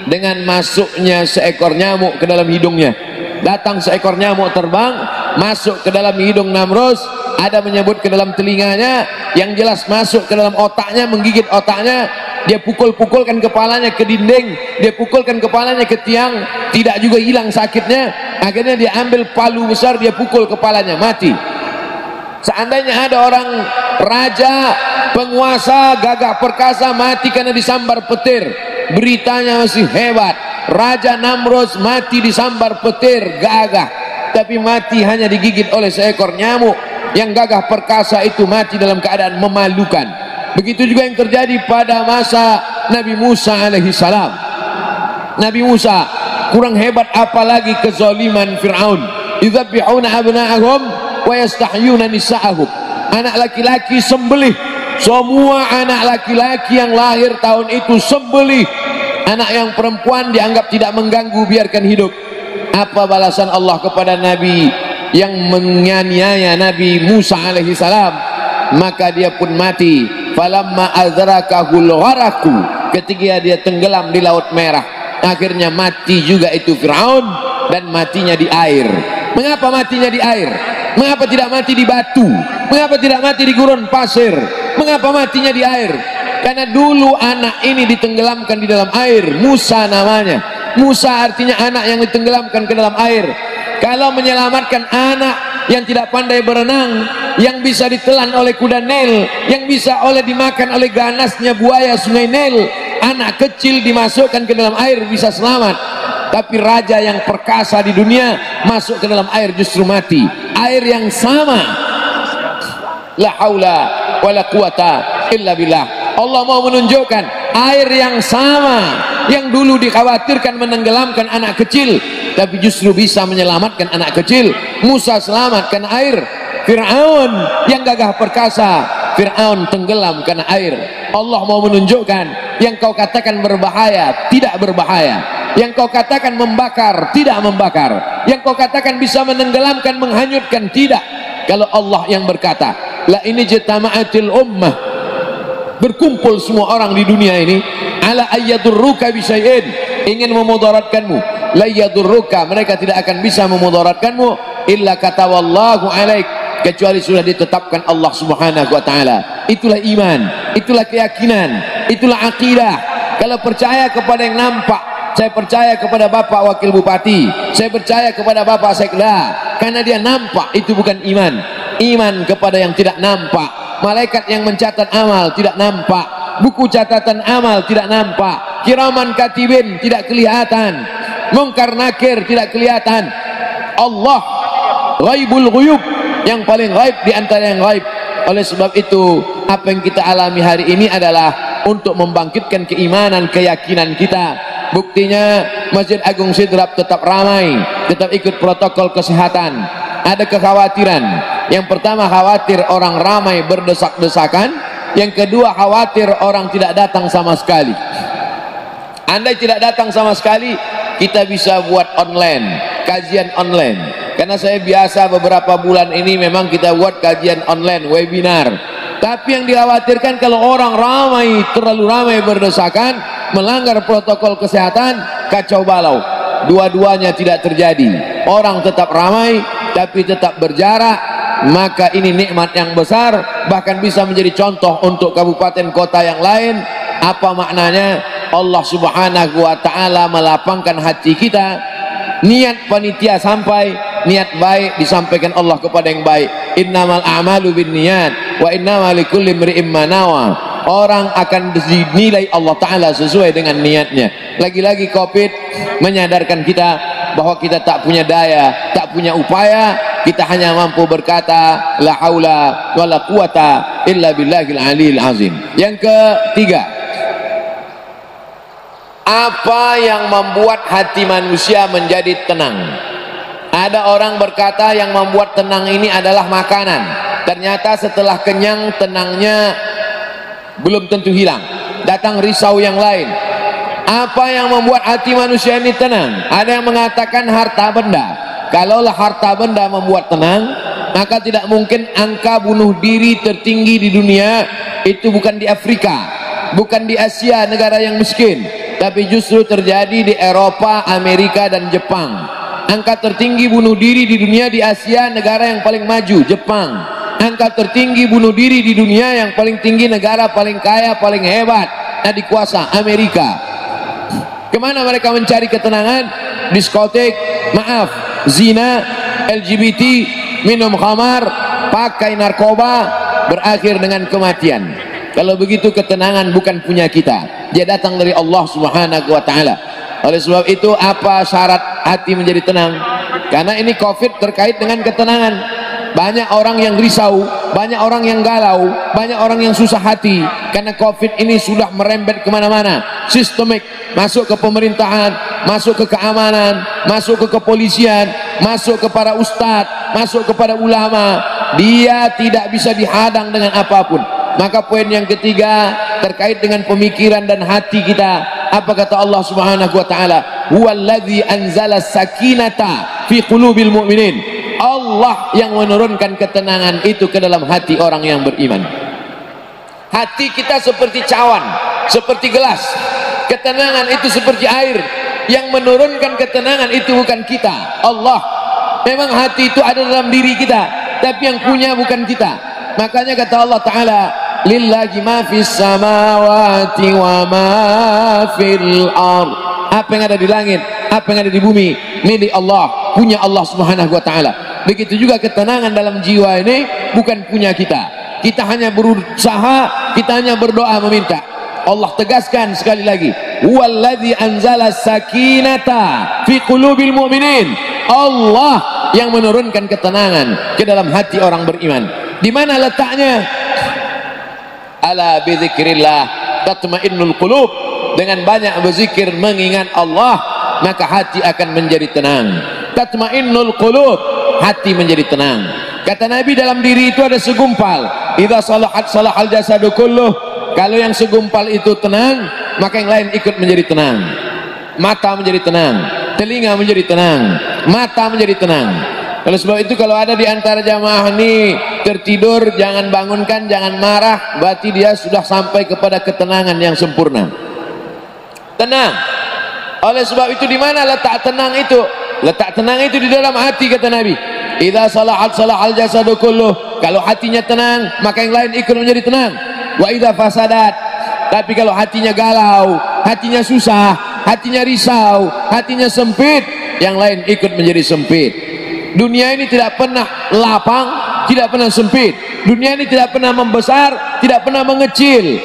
dengan masuknya seekor nyamuk ke dalam hidungnya. Datang seekor nyamuk terbang, masuk ke dalam hidung Namrus, ada menyebut ke dalam telinganya, yang jelas masuk ke dalam otaknya, menggigit otaknya. Dia pukul-pukulkan kepalanya ke dinding, dia pukulkan kepalanya ke tiang, tidak juga hilang sakitnya. Akhirnya dia ambil palu besar, dia pukul kepalanya, mati. Seandainya ada orang raja, penguasa, gagah perkasa mati karena disambar petir, beritanya masih hebat. Raja Namrus mati disambar petir, gagah, tapi mati hanya digigit oleh seekor nyamuk. Yang gagah perkasa itu mati dalam keadaan memalukan. Begitu juga yang terjadi pada masa Nabi Musa alaihi salam. Nabi Musa kurang hebat apalagi kezaliman Fir'aun. Yudzabihuna abna'ahum wa yastahyuna nisa'ahum. Anak laki-laki sembelih, semua anak laki-laki yang lahir tahun itu sembelih. Anak yang perempuan dianggap tidak mengganggu, biarkan hidup. Apa balasan Allah kepada Nabi yang menganiaya Nabi Musa alaihi salam? Maka dia pun mati. Falamma adzrakahul gharaku, ketika dia tenggelam di Laut Merah, akhirnya mati juga itu Fir'aun, dan matinya di air. Mengapa matinya di air? Mengapa tidak mati di batu? Mengapa tidak mati di gurun pasir? Mengapa matinya di air? Karena dulu anak ini ditenggelamkan di dalam air. Musa namanya. Musa artinya anak yang ditenggelamkan ke dalam air. Kalau menyelamatkan anak yang tidak pandai berenang, yang bisa ditelan oleh kuda Nil, yang bisa dimakan oleh ganasnya buaya sungai Nil, anak kecil dimasukkan ke dalam air bisa selamat. Tapi raja yang perkasa di dunia masuk ke dalam air justru mati. Air yang sama. La haula wala quwata illa billah. Allah mau menunjukkan air yang sama yang dulu dikhawatirkan menenggelamkan anak kecil, tapi justru bisa menyelamatkan anak kecil. Musa selamat karena air. Fir'aun yang gagah perkasa, Fir'aun tenggelam karena air. Allah mau menunjukkan yang kau katakan berbahaya tidak berbahaya, yang kau katakan membakar tidak membakar, yang kau katakan bisa menenggelamkan, menghanyutkan tidak. Kalau Allah yang berkata, la ini jatama'atil ummah, berkumpul semua orang di dunia ini, ala ayyadurruka bisyai'in, ingin memudaratkanmu, la yadurruka, mereka tidak akan bisa memudaratkanmu, illa katawallahu alaik, kecuali sudah ditetapkan Allah subhanahu wa ta'ala. Itulah iman, itulah keyakinan, itulah akidah. Kalau percaya kepada yang nampak, saya percaya kepada Bapak Wakil Bupati, saya percaya kepada Bapak Sekda, karena dia nampak, itu bukan iman. Iman kepada yang tidak nampak. Malaikat yang mencatat amal tidak nampak, buku catatan amal tidak nampak, kiraman katibin tidak kelihatan, mungkar nakir tidak kelihatan. Allah ghaibul ghuyub, yang paling ghaib di antara yang ghaib. Oleh sebab itu, apa yang kita alami hari ini adalah untuk membangkitkan keimanan, keyakinan kita. Buktinya Masjid Agung Sidrap tetap ramai, tetap ikut protokol kesehatan. Ada kekhawatiran. Yang pertama, khawatir orang ramai berdesak-desakan. Yang kedua, khawatir orang tidak datang sama sekali. Andai tidak datang sama sekali, kita bisa buat online, kajian online. Karena saya biasa beberapa bulan ini memang kita buat kajian online, webinar. Tapi yang dikhawatirkan kalau orang ramai, terlalu ramai berdesakan, melanggar protokol kesehatan, kacau balau. Dua-duanya tidak terjadi. Orang tetap ramai, tapi tetap berjarak. Maka ini nikmat yang besar, bahkan bisa menjadi contoh untuk kabupaten kota yang lain. Apa maknanya? Allah subhanahu wa ta'ala melapangkan hati kita. Niat panitia sampai, niat baik disampaikan Allah kepada yang baik. Innamal a'malu binniyat wa innamal likulli imri'in ma nawa. Orang akan dinilai Allah Ta'ala sesuai dengan niatnya. Lagi-lagi Covid menyadarkan kita bahwa kita tak punya daya, tak punya upaya. Kita hanya mampu berkata la haula wala quwata illa billahil aliyil azim. Yang ketiga, apa yang membuat hati manusia menjadi tenang? Ada orang berkata yang membuat tenang ini adalah makanan. Ternyata setelah kenyang, tenangnya belum tentu hilang. Datang risau yang lain. Apa yang membuat hati manusia ini tenang? Ada yang mengatakan harta benda. Kalaulah harta benda membuat tenang, maka tidak mungkin angka bunuh diri tertinggi di dunia itu bukan di Afrika, bukan di Asia, negara yang miskin, tapi justru terjadi di Eropa, Amerika, dan Jepang. Angka tertinggi bunuh diri di dunia di Asia, negara yang paling maju, Jepang. Angka tertinggi bunuh diri di dunia yang paling tinggi, negara paling kaya, paling hebat, adikuasa, Amerika. Kemana mereka mencari ketenangan? Diskotek, maaf, zina, LGBT, minum khamar, pakai narkoba, berakhir dengan kematian. Kalau begitu ketenangan bukan punya kita, dia datang dari Allah subhanahu wa ta'ala. Oleh sebab itu, apa syarat hati menjadi tenang? Karena ini Covid terkait dengan ketenangan. Banyak orang yang risau banyak orang yang galau, banyak orang yang susah hati karena COVID ini sudah merembet kemana-mana, sistemik, masuk ke pemerintahan, masuk ke keamanan, masuk ke kepolisian, masuk ke para ustadz, masuk kepada ulama. Dia tidak bisa dihadang dengan apapun. Maka poin yang ketiga terkait dengan pemikiran dan hati kita, apa kata Allah Subhanahu wa taala? Huwallazi anzala sakinata fi qulubil mu'minin. Allah yang menurunkan ketenangan itu ke dalam hati orang yang beriman. Hati kita seperti cawan, seperti gelas. Ketenangan itu seperti air. Yang menurunkan ketenangan itu bukan kita, Allah. Memang hati itu ada dalam diri kita, tapi yang punya bukan kita. Makanya kata Allah Ta'ala, lillahi ma fis samawati wa ma fil ardh. Apa yang ada di langit, apa yang ada di bumi, milik Allah, punya Allah Subhanahu wa taala. Begitu juga ketenangan dalam jiwa ini bukan punya kita. Kita hanya berusaha, kita hanya berdoa meminta. Allah tegaskan sekali lagi, huwallazi anzala sakinata fi qulubil mu'minin. Allah yang menurunkan ketenangan ke dalam hati orang beriman. Di mana letaknya? Ala bi dzikrillah tatmainnul qulub. Dengan banyak berzikir mengingat Allah, maka hati akan menjadi tenang. Tatmainnul qulub, hati menjadi tenang. Kata Nabi, dalam diri itu ada segumpal. Idza salahat salahal jasadu kulluh. Kalau yang segumpal itu tenang, maka yang lain ikut menjadi tenang. Mata menjadi tenang, telinga menjadi tenang, mata menjadi tenang. Oleh sebab itu kalau ada di antara jamaah ini tertidur, jangan bangunkan, jangan marah, berarti dia sudah sampai kepada ketenangan yang sempurna. Tenang. Oleh sebab itu di mana letak tenang itu? Letak tenang itu di dalam hati, kata Nabi. Idza salahat salahal jasadu kulluh. Kalau hatinya tenang, maka yang lain ikut menjadi tenang. Wa idza fasadat. Tapi kalau hatinya galau, hatinya susah, hatinya risau, hatinya sempit, yang lain ikut menjadi sempit. Dunia ini tidak pernah lapang, tidak pernah sempit. Dunia ini tidak pernah membesar, tidak pernah mengecil.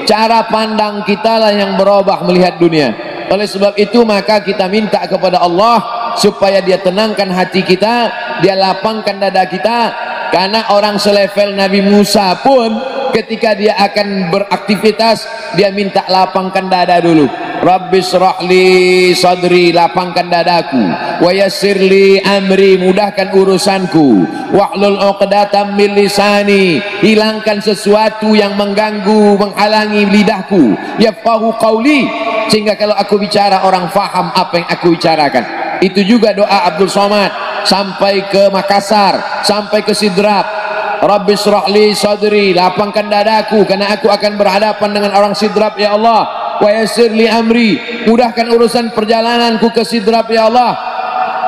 Cara pandang kita lah yang berubah melihat dunia. Oleh sebab itu maka kita minta kepada Allah supaya dia tenangkan hati kita, dia lapangkan dada kita. Karena orang selevel Nabi Musa pun ketika dia akan beraktivitas, dia minta lapangkan dada dulu. Rabbis shrahli sadri, lapangkan dadaku. Wa yassirli amri, mudahkan urusanku. Wahlul 'uqdatam min lisani, hilangkan sesuatu yang mengganggu, menghalangi lidahku. Yafqahu qawli, sehingga kalau aku bicara orang faham apa yang aku bicarakan. Itu juga doa Abdul Somad sampai ke Makassar, sampai ke Sidrap. Rabbis shrahli sadri, lapangkan dadaku karena aku akan berhadapan dengan orang Sidrap ya Allah. Wa yassirli amri, mudahkan urusan perjalananku ke Sidrap ya Allah.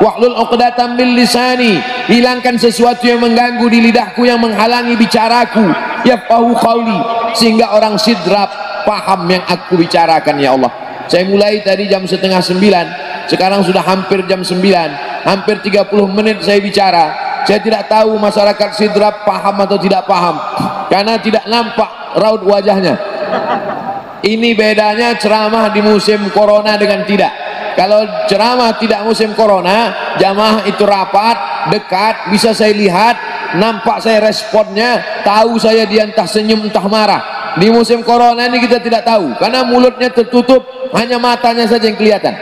Wahlul 'uqdatam min lisani, hilangkan sesuatu yang mengganggu di lidahku, yang menghalangi bicaraku. Yafqahu qawli, sehingga orang Sidrap paham yang aku bicarakan ya Allah. Saya mulai tadi jam 8:30, sekarang sudah hampir jam 9, hampir 30 menit saya bicara. Saya tidak tahu masyarakat Sidrap paham atau tidak paham, karena tidak nampak raut wajahnya. Ini bedanya ceramah di musim corona dengan tidak. Kalau ceramah tidak musim corona, jamaah itu rapat, dekat, bisa saya lihat, nampak saya responnya, tahu saya dia entah senyum entah marah. Di musim corona ini kita tidak tahu, karena mulutnya tertutup, hanya matanya saja yang kelihatan.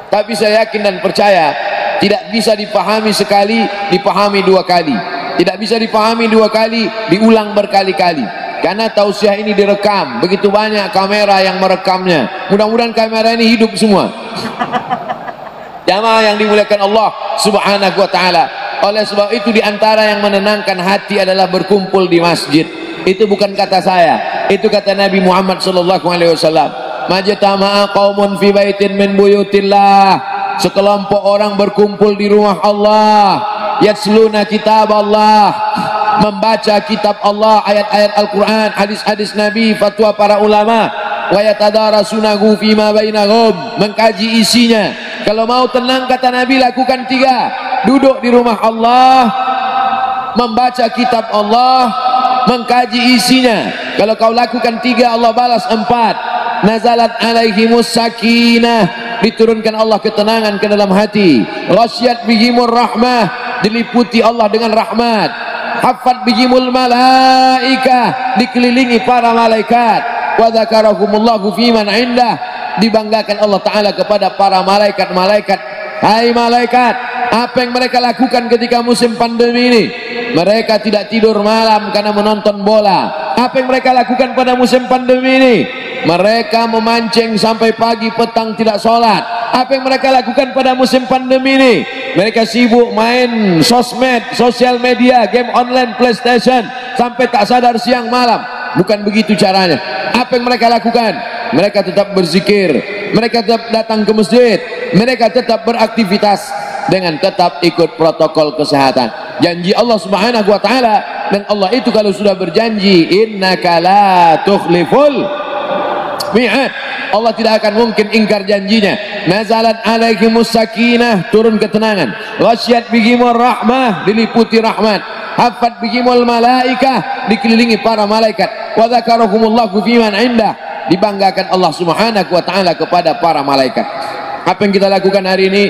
Tapi saya yakin dan percaya, tidak bisa dipahami sekali, dipahami dua kali. Tidak bisa dipahami dua kali, diulang berkali-kali. Karena tausiah ini direkam, begitu banyak kamera yang merekamnya. Mudah-mudahan kamera ini hidup semua. Jamaah yang dimuliakan Allah Subhanahu wa taala. Oleh sebab itu di antara yang menenangkan hati adalah berkumpul di masjid. Itu bukan kata saya, itu kata Nabi Muhammad sallallahu alaihi wasallam. Majtama'a qaumun fi baitin min buyutillah. Sekelompok orang berkumpul di rumah Allah, yatsluna kitab Allah, membaca kitab Allah, ayat-ayat Al-Quran, hadis-hadis Nabi, fatwa para ulama, wa yatadarasunahu fima bainahum, mengkaji isinya. Kalau mau tenang kata Nabi lakukan 3: duduk di rumah Allah, membaca kitab Allah, mengkaji isinya. Kalau kau lakukan 3, Allah balas 4. Nazalat alaihimus sakinah, diturunkan Allah ketenangan ke dalam hati. Ghasyat bihimur rahmah, diliputi Allah dengan rahmat. haffat bihimul malaikah, dikelilingi para malaikat, wa dzakarakumullahu fiman indah, dibanggakan Allah Ta'ala kepada para malaikat-malaikat. Hai malaikat, apa yang mereka lakukan ketika musim pandemi ini? Mereka tidak tidur malam karena menonton bola. Apa yang mereka lakukan pada musim pandemi ini? Mereka memancing sampai pagi petang tidak sholat. Apa yang mereka lakukan pada musim pandemi ini? Mereka sibuk main sosmed, sosial media, game online, PlayStation sampai tak sadar siang malam. Bukan begitu caranya. Apa yang mereka lakukan? Mereka tetap berzikir, mereka tetap datang ke masjid, mereka tetap beraktivitas dengan tetap ikut protokol kesehatan. Janji Allah Subhanahu wa taala, dan Allah itu kalau sudah berjanji, innaka la tukhliful mi'ad, Allah tidak akan mungkin ingkar janjinya. Nazalat alaihimus sakinah, turun ketenangan. Ghasyat bihimur rahmah, diliputi rahmat. Hafat bihimul malaikah, dikelilingi para malaikat. Wa dzakarakumullahu fiman indah, dibanggakan Allah Subhanahu wa taala kepada para malaikat. Apa yang kita lakukan hari ini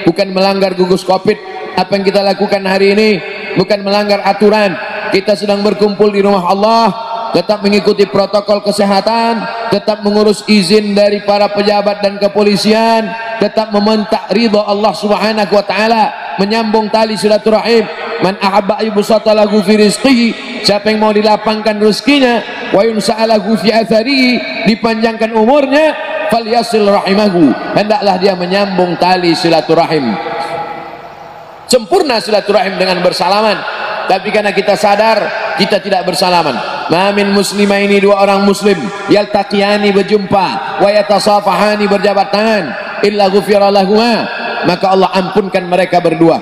bukan melanggar gugus Covid. Apa yang kita lakukan hari ini bukan melanggar aturan. Kita sedang berkumpul di rumah Allah, tetap mengikuti protokol kesehatan, tetap mengurus izin dari para pejabat dan kepolisian, tetap meminta ridha Allah Subhanahu wa taala, menyambung tali silaturahim. Man ahabba yubsata lahu fi rizqihi, siapa yang mau dilapangkan rezekinya, wa yunsa'alahu fi atharihi, dipanjangkan umurnya, falyasil rahimahu, hendaklah dia menyambung tali silaturahim. Sempurna silaturahim dengan bersalaman, tapi karena kita sadar kita tidak bersalaman. Mamin muslimah, ini dua orang muslim, yaltaqiyani, berjumpa, wa yatasafahani, berjabat tangan, illa ghufira lahuma, maka Allah ampunkan mereka berdua.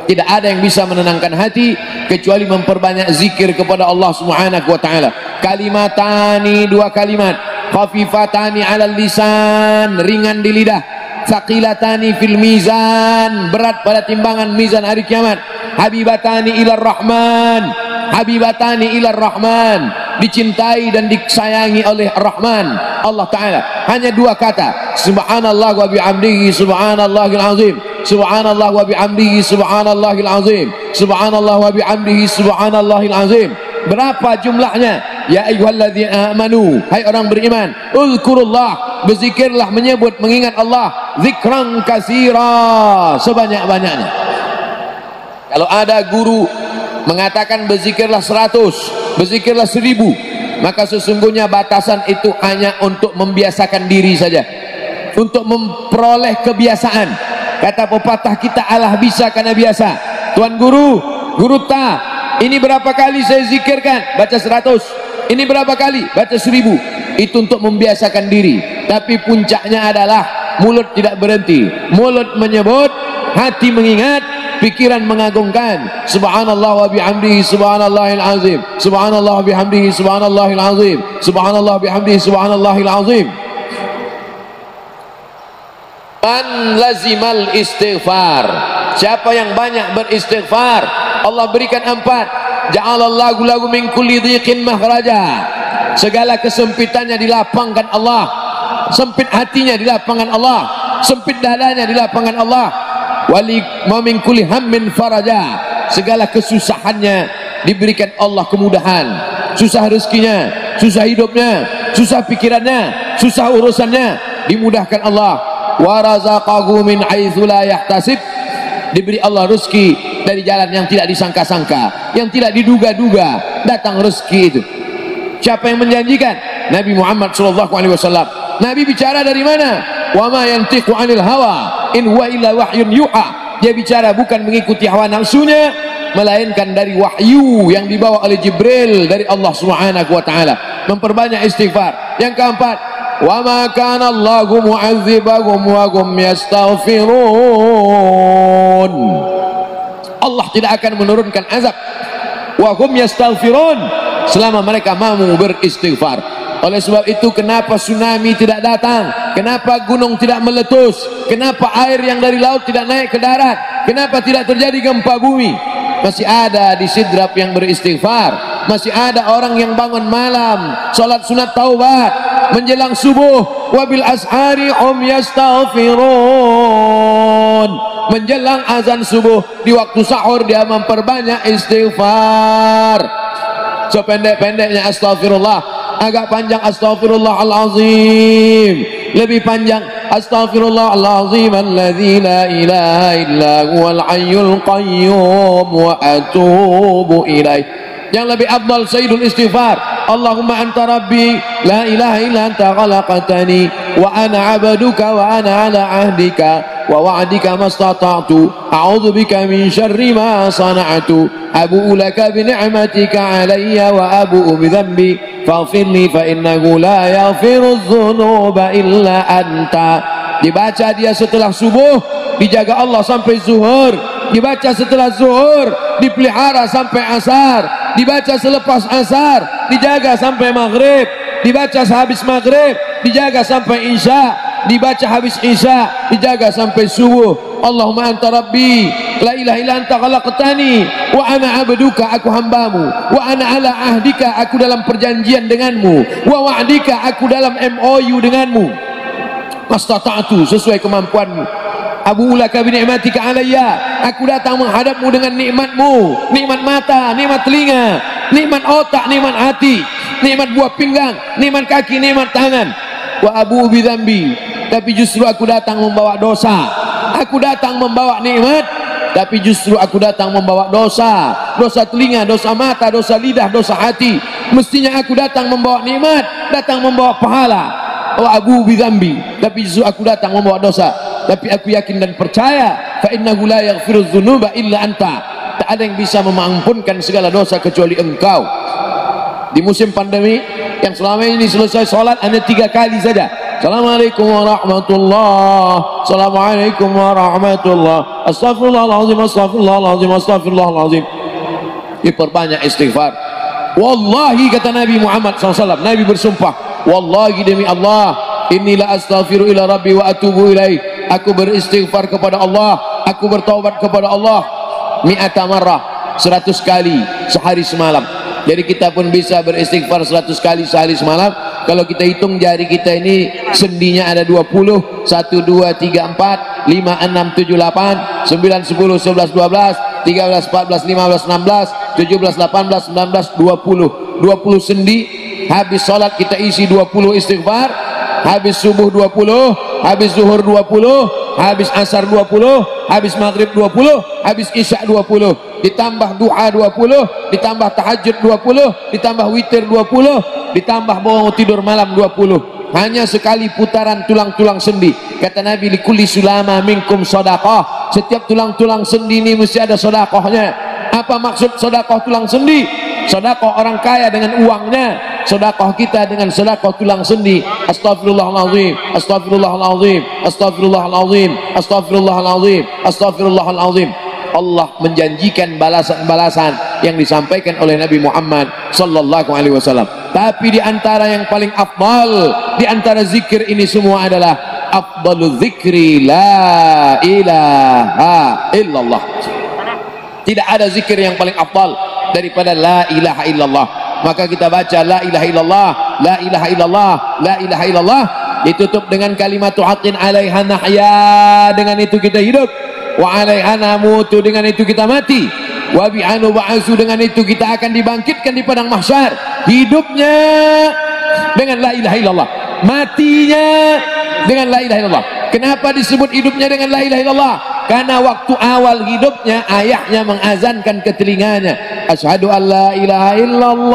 Tidak ada yang bisa menenangkan hati kecuali memperbanyak zikir kepada Allah Subhanahu wa taala. Kalimatani, dua kalimat, khafifatani 'alal lisan, ringan di lidah, tsaqilatani fil mizan, berat pada timbangan mizan hari kiamat. Habibatani ilar rahman, habibatani ilar rahman, dicintai dan disayangi oleh Rahman Allah Ta'ala. Hanya dua kata, subhanallah wa bihamdihi subhanallahil azim, subhanallah wa bihamdihi subhanallahil azim, subhanallah wa bihamdihi subhanallahil azim. Berapa jumlahnya? Ya ayyuhalladzina amanu, hai orang beriman, uzkurullah, berzikirlah, menyebut, mengingat Allah, zikran katsira, sebanyak-banyaknya. Kalau ada guru mengatakan berzikirlah 100, berzikirlah 1000, maka sesungguhnya batasan itu hanya untuk membiasakan diri saja, untuk memperoleh kebiasaan. Kata pepatah kita, alah bisa karena biasa. Tuan guru, guru ta, ini berapa kali saya zikirkan? Baca 100. Ini berapa kali? Baca 1000. Itu untuk membiasakan diri. Tapi puncaknya adalah mulut tidak berhenti. Mulut menyebut, hati mengingat, pikiran mengagungkan. Subhanallah wa bihamdihi subhanallahil azim, subhanallah wa bihamdihi subhanallahil azim, subhanallah bihamdihi subhanallahil azim. Man lazimal istighfar, siapa yang banyak beristighfar, Allah berikan 4. Ja'alallahu lahu min kulli dhiqin makhraja, segala kesempitannya dilapangkan Allah. Sempit hatinya dilapangkan Allah, sempit dadanya dilapangkan Allah. Wali min kulli hammin faraja, segala kesusahannya diberikan Allah kemudahan. Susah rezekinya, susah hidupnya, susah pikirannya, susah urusannya, dimudahkan Allah. Wa razaqahu min haitsu la yahtasib, diberi Allah rezeki dari jalan yang tidak disangka-sangka, yang tidak diduga-duga, datang rezeki itu. Siapa yang menjanjikan? Nabi Muhammad SAW. Nabi bicara dari mana? Wa ma yantiqu 'anil hawa in huwa illa wahyun yuha, dia bicara bukan mengikuti hawa nafsunya, melainkan dari wahyu yang dibawa oleh Jibril dari Allah Subhanahu wa taala. Memperbanyak istighfar. Yang keempat, wa ma kana Allahu mu'adzibahum wa hum yastaghfirun, Allah tidak akan menurunkan azab wa hum yastaghfirun selama mereka mampu beristighfar. Oleh sebab itu, kenapa tsunami tidak datang? Kenapa gunung tidak meletus? Kenapa air yang dari laut tidak naik ke darat? Kenapa tidak terjadi gempa bumi? Masih ada di Sidrap yang beristighfar. Masih ada orang yang bangun malam, salat sunat taubat menjelang subuh, wabil ashari hum yastaghfirun. menjelang azan subuh, di waktu sahur dia memperbanyak istighfar. Sependek-pendeknya astaghfirullah, agak panjang astaghfirullahalazim, lebih panjang astaghfirullahalazim alladzi la ilaha illa huwal hayyul qayyum wa atubu ilaih. Yang lebih afdal sayyidul istighfar, Allahumma anta rabbi la ilaha illa anta khalaqtani wa ana 'abduka wa ana 'ala 'ahdika wa wa'dika mastata'tu a'udzu bika min syarri ma sana'tu abu'u laka bi ni'matika 'alayya wa abu'u bi dhanbi faghfirli fa innahu la yaghfiru dzunuba illa anta. Dibaca dia setelah subuh, dijaga Allah sampai zuhur, dibaca setelah zuhur, dipelihara sampai asar, dibaca selepas asar, dijaga sampai maghrib, dibaca sehabis maghrib, dijaga sampai isya, dibaca habis isya, dijaga sampai subuh. Allahumma anta rabbi la ilaha illa anta khalaqtani wa ana 'abduka, aku hambamu, wa ana 'ala ahdika, aku dalam perjanjian denganmu, wa wa'dika, aku dalam MOU denganmu, mastata'tu, sesuai kemampuanmu, abu laka bi ni'matika 'alayya, aku datang menghadapmu dengan nikmatmu, nikmat mata, nikmat telinga, nikmat otak, nikmat hati, nikmat buah pinggang, nikmat kaki, nikmat tangan. Wa abu bi dzambi, tapi justru aku datang membawa dosa. Aku datang membawa nikmat, tapi justru aku datang membawa dosa. Dosa telinga, dosa mata, dosa lidah, dosa hati. Mestinya aku datang membawa nikmat, datang membawa pahala. Wa abu bi dzambi, tapi justru aku datang membawa dosa. Tapi aku yakin dan percaya, fa innahu la yaghfiru dzunuba illa anta, tak ada yang bisa mengampunkan segala dosa kecuali engkau. Di musim pandemi yang selama ini selesai sholat hanya 3 kali saja, assalamualaikum warahmatullah, assalamualaikum warahmatullah, astagfirullahaladzim, astagfirullahaladzim, astagfirullahaladzim. Diperbanyak istighfar. Wallahi, kata Nabi Muhammad SAW, Nabi bersumpah, wallahi demi Allah, inilah astaghfiru ila rabbi wa atubu ilaih, aku beristighfar kepada Allah, aku bertaubat kepada Allah, mi'ata marrah, 100 kali sehari semalam. Jadi kita pun bisa beristighfar 100 kali sehari semalam. Kalau kita hitung jari kita ini sendinya ada 20, 1, 2, 3, 4, 5, 6, 7, 8, 9, 10, 11, 12, 13, 14, 15, 16, 17, 18, 19, 20 sendi. Habis sholat kita isi 20 istighfar, habis subuh 20, habis zuhur 20, habis asar 20, habis maghrib 20, habis isya 20, ditambah duha 20, ditambah tahajud 20, ditambah witir 20, ditambah bangun tidur malam 20. Hanya sekali putaran tulang-tulang sendi. Kata Nabi, likulli sulama minkum sedekah, setiap tulang-tulang sendi ini mesti ada sedekahnya. Apa maksud sedekah tulang sendi? Sedekah orang kaya dengan uangnya, sedekah kita dengan sedekah tulang sendi. Astagfirullahalazim, astagfirullahalazim, astagfirullahalazim, astagfirullahalazim, astagfirullahalazim. Allah menjanjikan balasan-balasan yang disampaikan oleh Nabi Muhammad sallallahu alaihi wasallam. Tapi di antara yang paling afdal di antara zikir ini semua adalah afdalu zikri la ilaha illallah. Tidak ada zikir yang paling afdal daripada la ilaha illallah. Maka kita baca la ilaha illallah, la ilaha illallah, la ilaha illallah, ditutup dengan kalimat haqqin 'alaiha nahya, dengan itu kita hidup, wa 'alaiha namutu, dengan itu kita mati, wa bi'anu ba'asu, dengan itu kita akan dibangkitkan di padang mahsyar. Hidupnya dengan la ilaha illallah, matinya dengan la ilaha illallah. Kenapa disebut hidupnya dengan la ilaha illallah? Karena waktu awal hidupnya ayahnya mengazankan ke telinganya, asyhadu an la ilaha illallah.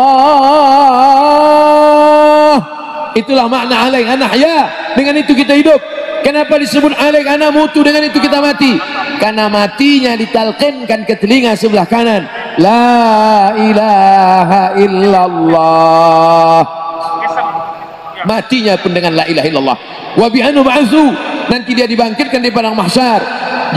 Itulah makna 'alaiha nahya, dengan itu kita hidup. Kenapa disebut 'alaiha namutu, dengan itu kita mati? Karena matinya ditalqinkan ke telinga sebelah kanan, la ilaha illallah. Matinya pun dengan la ilaha illallah. Wa bi'anu ba'atsu, nanti dia dibangkitkan di padang mahsyar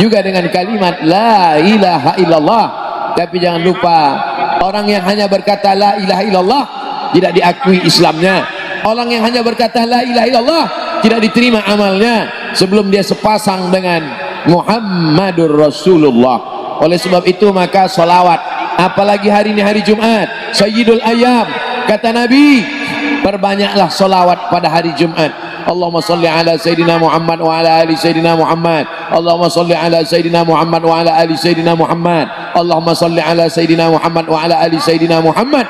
juga dengan kalimat la ilaha illallah. Tapi jangan lupa, orang yang hanya berkata la ilaha illallah tidak diakui Islamnya. Orang yang hanya berkata la ilaha illallah tidak diterima amalnya sebelum dia sepasang dengan Muhammadur Rasulullah. Oleh sebab itu maka salawat, apalagi hari ini hari Jumat, Sayyidul Ayyam, kata Nabi, perbanyaklah salawat pada hari Jumat. Allahumma salli ala Sayyidina Muhammad wa ala ali Sayyidina Muhammad. Allahumma salli ala Sayyidina Muhammad wa ala ali Sayyidina Muhammad. Allahumma salli ala Sayyidina Muhammad wa ala ali Sayyidina Muhammad.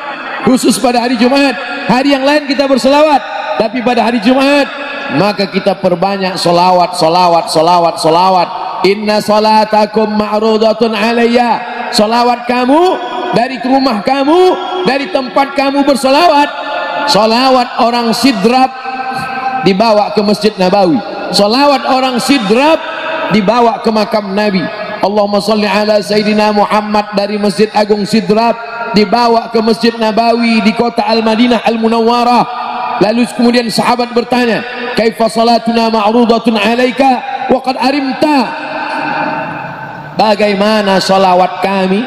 Khusus pada hari Jumat. Hari yang lain kita berselawat, tapi pada hari Jumat maka kita perbanyak solawat, solawat, solawat, solawat. Inna salatakum ma'rudatun alayya. Solawat kamu dari rumah kamu, dari tempat kamu bersolawat. Solawat orang sidrap dibawa ke Masjid Nabawi. Solawat orang sidrap dibawa ke makam Nabi. Allahumma salli ala Sayyidina Muhammad dari Masjid Agung Sidrap dibawa ke Masjid Nabawi di kota Al-Madinah Al-Munawwarah. Lalu kemudian sahabat bertanya, kaifa salatuna ma'rudatun alaika wa qad arimta. Bagaimana salawat kami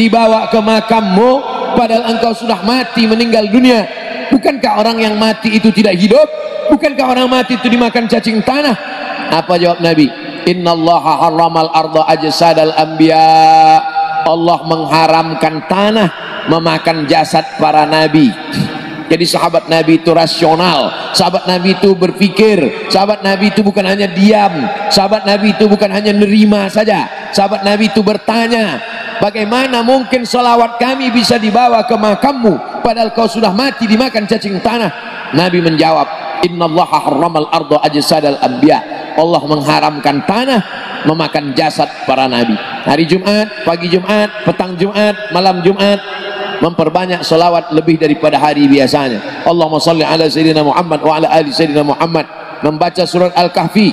dibawa ke makammu padahal engkau sudah mati, meninggal dunia? Bukankah orang yang mati itu tidak hidup? Bukankah orang mati itu dimakan cacing tanah? Apa jawab Nabi? Innallaha harramal arda ajsadal anbiya. Allah mengharamkan tanah memakan jasad para nabi. Jadi sahabat Nabi itu rasional, sahabat Nabi itu berpikir, sahabat Nabi itu bukan hanya diam, sahabat Nabi itu bukan hanya nerima saja, sahabat Nabi itu bertanya, bagaimana mungkin salawat kami bisa dibawa ke makammu padahal kau sudah mati dimakan cacing tanah? Nabi menjawab, innallaha harramal arda ajsadal anbiya. Allah mengharamkan tanah memakan jasad para nabi. Hari Jumat, pagi Jumat, petang Jumat, malam Jumat, memperbanyak salawat lebih daripada hari biasanya. Allahumma salli ala Sayyidina Muhammad wa ala ali Sayyidina Muhammad. Membaca surat Al-Kahfi.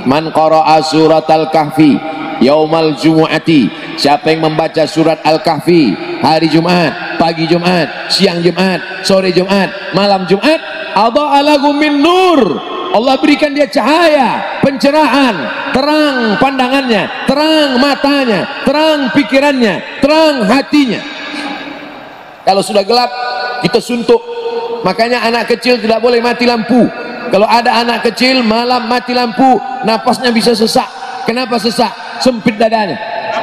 Man qara'a surat Al-Kahfi yaumal jumu'ati. Siapa yang membaca surat Al-Kahfi hari Jumat, pagi Jumat, siang Jumat, sore Jumat, malam Jumat, adha'a lahu min nur. Allah berikan dia cahaya, pencerahan, terang pandangannya, terang matanya, terang pikirannya, terang hatinya. Kalau sudah gelap kita suntuk. Makanya anak kecil tidak boleh mati lampu. Kalau ada anak kecil malam mati lampu, napasnya bisa sesak. Kenapa sesak? Sempit dadanya.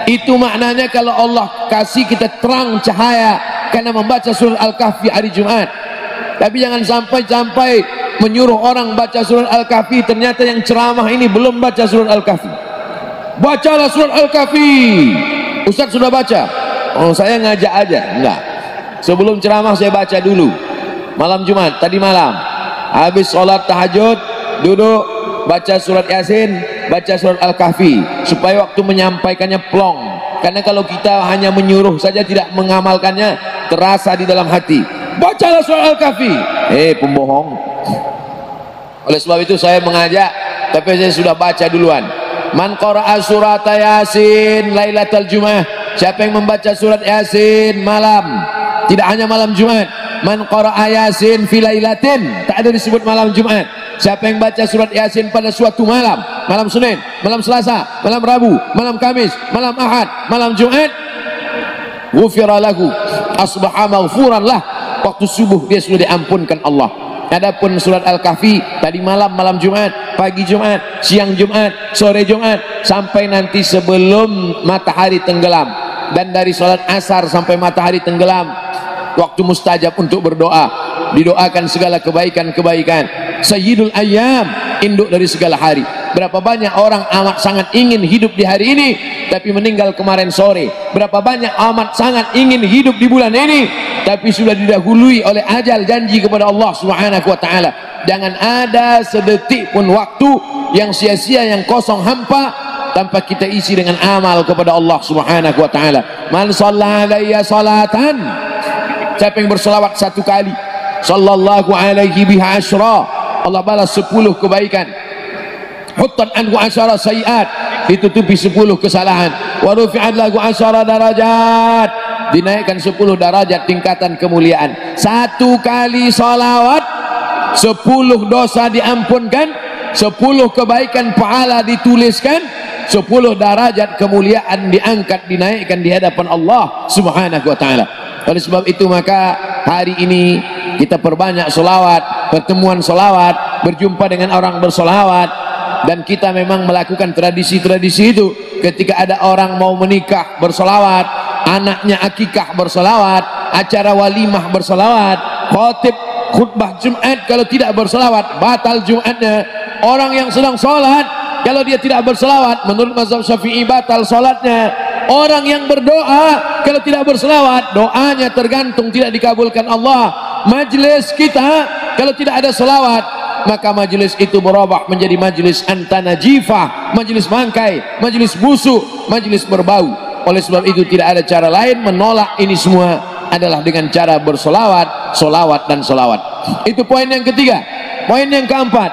Itu maknanya kalau Allah kasih kita terang cahaya karena membaca surat Al-Kahfi hari Jumat. Tapi jangan sampai menyuruh orang baca surat Al-Kahfi, ternyata yang ceramah ini belum baca surat Al-Kahfi. Bacalah surat Al-Kahfi. Ustaz sudah baca? Oh, saya ngajak aja. Enggak. Sebelum ceramah saya baca dulu. Malam Jumat, tadi malam habis sholat tahajud, duduk baca surat Yasin, baca surat Al-Kahfi, supaya waktu menyampaikannya plong. Karena kalau kita hanya menyuruh saja tidak mengamalkannya, terasa di dalam hati. Bacalah surat Al-Kahfi. Pembohong. Oleh sebab itu saya mengajak, tapi saya sudah baca duluan. Man qara'a surat Yasin lailatul Jumat. Siapa yang membaca surat Yasin malam, tidak hanya malam Jumat. Man qara'a Yasin fi lailatin, tak ada disebut malam Jumat. Siapa yang baca surat Yasin pada suatu malam, malam Senin, malam Selasa, malam Rabu, malam Kamis, malam Ahad, malam Jumat, ghufira lahu, asbaha maghfuran lah. Waktu subuh dia sudah diampunkan Allah. Adapun surat Al-Kahfi tadi malam, malam Jumat, pagi Jumat, siang Jumat, sore Jumat, sampai nanti sebelum matahari tenggelam. Dan dari salat asar sampai matahari tenggelam, waktu mustajab untuk berdoa. Didoakan segala kebaikan-kebaikan. Sayyidul ayyam, induk dari segala hari. Berapa banyak orang amat sangat ingin hidup di hari ini tapi meninggal kemarin sore. Berapa banyak amat sangat ingin hidup di bulan ini tapi sudah didahului oleh ajal, janji kepada Allah Subhanahu wa taala. Jangan ada sedetik pun waktu yang sia-sia, yang kosong hampa tanpa kita isi dengan amal kepada Allah Subhanahu wa taala. Man shalla alayya salatan, siapa yang berselawat satu kali, sallallahu alaihi biha asyra, Allah balas 10 kebaikan. Huttan anhu asyara sayiat, ditutupi 10 kesalahan. Wa rufi'at lahu asyara darajat, dinaikkan 10 darajat tingkatan kemuliaan. Satu kali salawat 10 dosa diampunkan, 10 kebaikan pahala dituliskan, 10 derajat kemuliaan diangkat, dinaikkan di hadapan Allah Subhanahu wa taala. Oleh sebab itu maka hari ini kita perbanyak selawat, pertemuan selawat, berjumpa dengan orang berselawat. Dan kita memang melakukan tradisi-tradisi itu. Ketika ada orang mau menikah berselawat, anaknya akikah berselawat, acara walimah berselawat, khotib khutbah Jumat kalau tidak berselawat batal Jumatnya. Orang yang sedang sholat kalau dia tidak berselawat menurut mazhab Syafi'i batal sholatnya. Orang yang berdoa kalau tidak berselawat doanya tergantung tidak dikabulkan Allah. Majlis kita kalau tidak ada selawat maka majlis itu berubah menjadi majlis antanajifah, majlis bangkai, majlis busuk, majlis berbau. Oleh sebab itu tidak ada cara lain menolak ini semua adalah dengan cara bersolawat, solawat dan solawat. Itu poin yang ketiga. Poin yang keempat,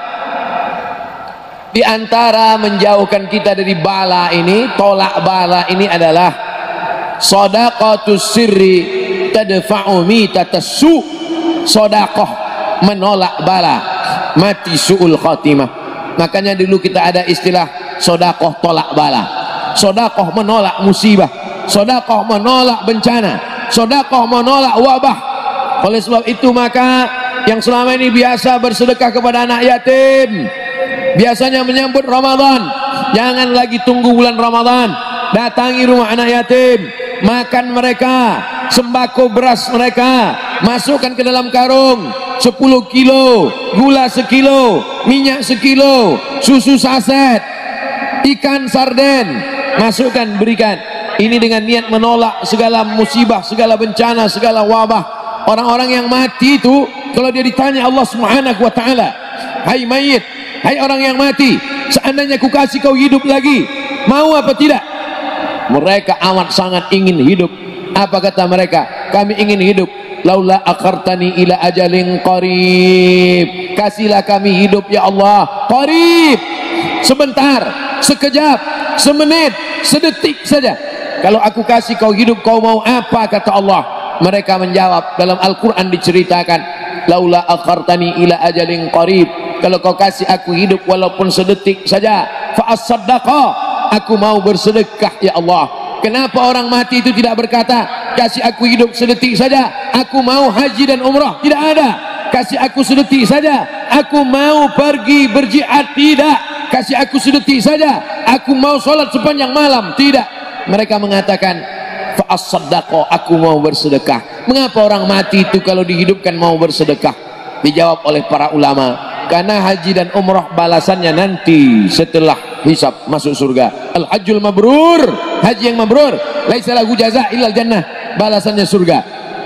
di antara menjauhkan kita dari bala ini, tolak bala ini adalah shadaqatus sirri tadfa'u mitatas su. Sedekah menolak bala, mati suul khatimah. Makanya dulu kita ada istilah sedekah tolak bala, sedekah menolak musibah, sedekah menolak bencana, sedekah menolak wabah. Oleh sebab itu maka yang selama ini biasa bersedekah kepada anak yatim, biasanya menyambut Ramadan, jangan lagi tunggu bulan Ramadan, datangi rumah anak yatim, makan mereka, sembako beras mereka, masukkan ke dalam karung 10 kilo, gula sekilo, minyak sekilo, susu saset, ikan sarden, masukkan, berikan. Ini dengan niat menolak segala musibah, segala bencana, segala wabah. Orang-orang yang mati itu kalau dia ditanya Allah Subhanahu wa ta'ala, hai mayit, hai orang yang mati, seandainya ku kasih kau hidup lagi, mau apa tidak? Mereka amat sangat ingin hidup. Apa kata mereka? Kami ingin hidup. Laula akhartani ila ajalin qarib, kasihlah kami hidup ya Allah qarib, sebentar, sekejap, semenit, sedetik saja. Kalau aku kasih kau hidup, kau mau apa? Kata Allah. Mereka menjawab, dalam Al-Quran diceritakan, laula akhartani ila ajalin qarib, kalau kau kasih aku hidup walaupun sedetik saja, fa as-saddaqa, aku mau bersedekah ya Allah. Kenapa orang mati itu tidak berkata, kasih aku hidup sedetik saja, aku mau haji dan umrah? Tidak ada. Kasih aku sedetik saja, aku mau pergi berjihad? Tidak. Kasih aku sedetik saja, aku mau sholat sepanjang malam? Tidak. Mereka mengatakan, fa as-saddaqa, aku mau bersedekah. Mengapa orang mati itu kalau dihidupkan mau bersedekah? Dijawab oleh para ulama, karena haji dan umrah balasannya nanti setelah hisab masuk surga. Al-hajjul mabrur, haji yang mabrur, laisa lahu jaza illal jannah, balasannya surga.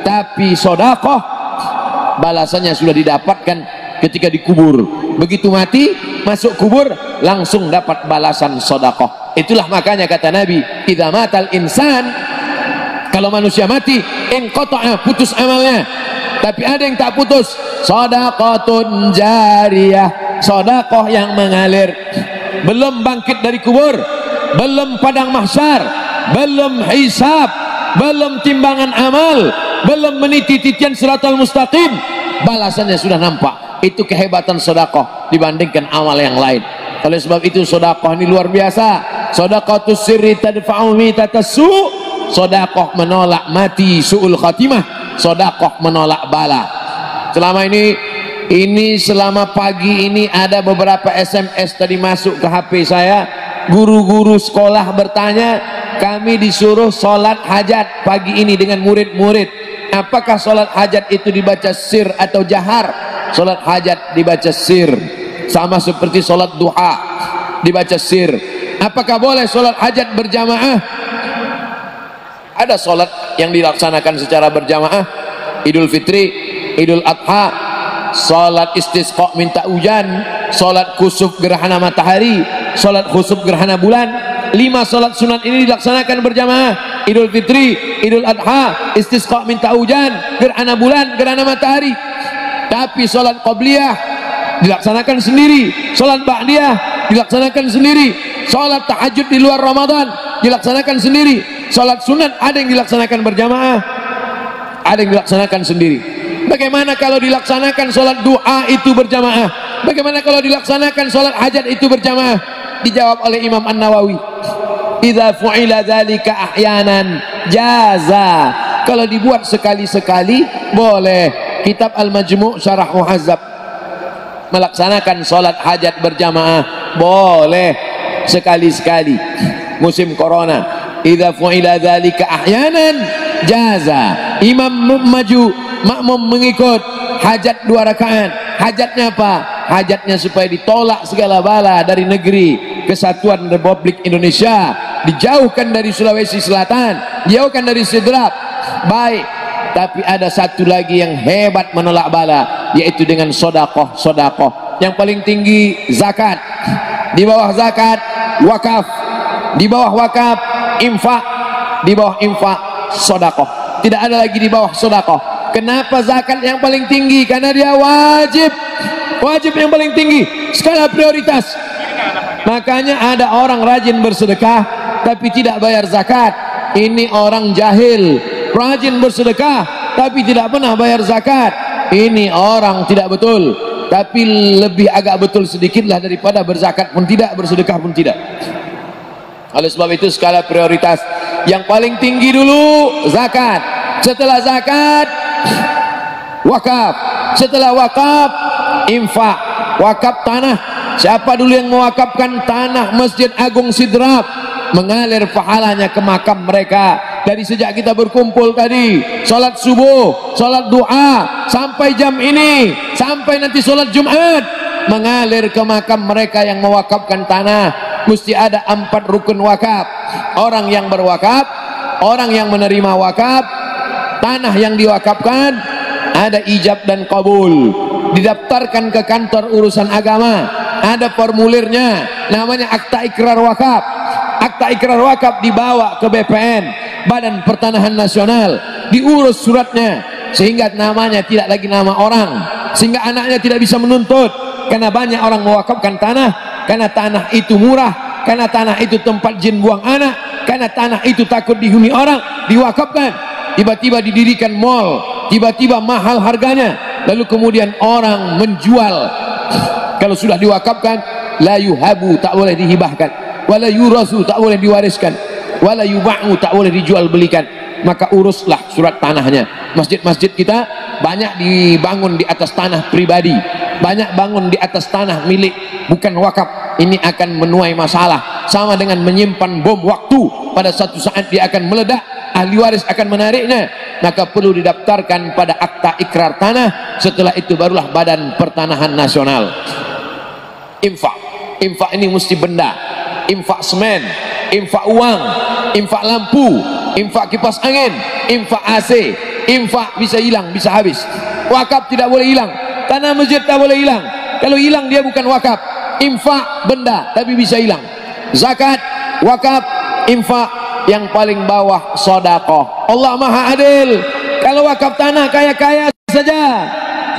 Tapi sedekah balasannya sudah didapatkan ketika dikubur. Begitu mati masuk kubur langsung dapat balasan sedekah. Itulah makanya kata Nabi, idza matal insan, kalau manusia mati, inqata'a, putus amalnya. Tapi ada yang tak putus, shadaqatun jariyah, sedekah yang mengalir. Belum bangkit dari kubur, belum padang mahsyar, belum hisab, belum timbangan amal, belum meniti titian siratal mustaqim, balasannya sudah nampak. Itu kehebatan sedekah dibandingkan amal yang lain. Oleh sebab itu sedekah ini luar biasa. Shadaqatus sirri tadfa'u mitatas su, sedekah menolak mati suul khatimah, sedekah menolak bala. Selama ini selama pagi ini ada beberapa SMS tadi masuk ke HP saya. Guru-guru sekolah bertanya, kami disuruh sholat hajat pagi ini dengan murid-murid. Apakah sholat hajat itu dibaca sir atau jahar? Sholat hajat dibaca sir, sama seperti sholat duha dibaca sir. Apakah boleh sholat hajat berjamaah? Ada sholat yang dilaksanakan secara berjamaah, Idul Fitri, Idul Adha, sholat istisqa minta hujan, sholat khusuf gerhana matahari, sholat khusuf gerhana bulan. 5 sholat sunat ini dilaksanakan berjamaah. Idul Fitri, Idul Adha, istisqa minta hujan, gerhana bulan, gerhana matahari. Tapi sholat qabliyah dilaksanakan sendiri, sholat ba'diyah dilaksanakan sendiri, sholat tahajud di luar Ramadan dilaksanakan sendiri, sholat sunat ada yang dilaksanakan berjamaah, ada yang dilaksanakan sendiri. Bagaimana kalau dilaksanakan sholat du'a itu berjamaah? Bagaimana kalau dilaksanakan sholat hajat itu berjamaah? Dijawab oleh Imam An-Nawawi, idza fu'ila dzalika ahyanan jaza, kalau dibuat sekali-sekali boleh. Kitab Al-Majmu' Syarah Muhazzab, melaksanakan sholat hajat berjamaah boleh sekali-sekali. Musim corona, idza fu'ila dzalika ahyanan jaza, imam maju, makmum mengikut, hajat 2 rakaat. Hajatnya apa? Hajatnya supaya ditolak segala bala dari negeri Kesatuan Republik Indonesia, dijauhkan dari Sulawesi Selatan, dijauhkan dari Sidrap. Baik, tapi ada satu lagi yang hebat menolak bala, yaitu dengan sodakoh. Yang paling tinggi zakat, di bawah zakat wakaf, di bawah wakaf infak, di bawah infak sodakoh. Tidak ada lagi di bawah sodakoh. Kenapa zakat yang paling tinggi? Karena dia wajib yang paling tinggi, skala prioritas. Makanya ada orang rajin bersedekah tapi tidak bayar zakat. Ini orang jahil. Rajin bersedekah tapi tidak pernah bayar zakat. Ini orang tidak betul. Tapi lebih agak betul sedikitlah daripada berzakat pun tidak, bersedekah pun tidak. Oleh sebab itu skala prioritas yang paling tinggi dulu zakat. Setelah zakat wakaf. Setelah wakaf infak. Wakaf tanah. Siapa dulu yang mewakafkan tanah Masjid Agung Sidrap, mengalir pahalanya ke makam mereka. Dari sejak kita berkumpul tadi, sholat subuh, sholat doa, sampai jam ini, sampai nanti sholat Jumat, mengalir ke makam mereka yang mewakafkan tanah. Mesti ada 4 rukun wakaf. Orang yang berwakaf, orang yang menerima wakaf, tanah yang diwakafkan, ada ijab dan kabul, didaftarkan ke kantor urusan agama, ada formulirnya, namanya akta ikrar wakaf. Akta ikrar wakaf dibawa ke BPN, Badan Pertanahan Nasional, diurus suratnya sehingga namanya tidak lagi nama orang, sehingga anaknya tidak bisa menuntut. Karena banyak orang mewakafkan tanah, karena tanah itu murah, karena tanah itu tempat jin buang anak, karena tanah itu takut dihuni orang, diwakafkan. Tiba-tiba didirikan mall, tiba-tiba mahal harganya, lalu kemudian orang menjual. Kalau sudah diwakafkan, la yuhabu, tak boleh dihibahkan, wala yurasu, tak boleh diwariskan, wala yuba'u, tak boleh dijual belikan. Maka uruslah surat tanahnya. Masjid-masjid kita banyak dibangun di atas tanah pribadi, banyak bangun di atas tanah milik bukan wakaf. Ini akan menuai masalah, sama dengan menyimpan bom waktu. Pada satu saat dia akan meledak, ahli waris akan menariknya. Maka perlu didaftarkan pada akta ikrar tanah. Setelah itu barulah Badan Pertanahan Nasional. Infak ini mesti benda. Infak semen, infak uang, infak lampu, infak kipas angin, infak AC. Infak bisa hilang, bisa habis. Wakaf tidak boleh hilang. Tanah masjid tak boleh hilang. Kalau hilang dia bukan wakaf. Infak benda tapi bisa hilang. Zakat, wakaf, infak, yang paling bawah sedekah. Allah Maha Adil. Kalau wakaf tanah kaya-kaya saja,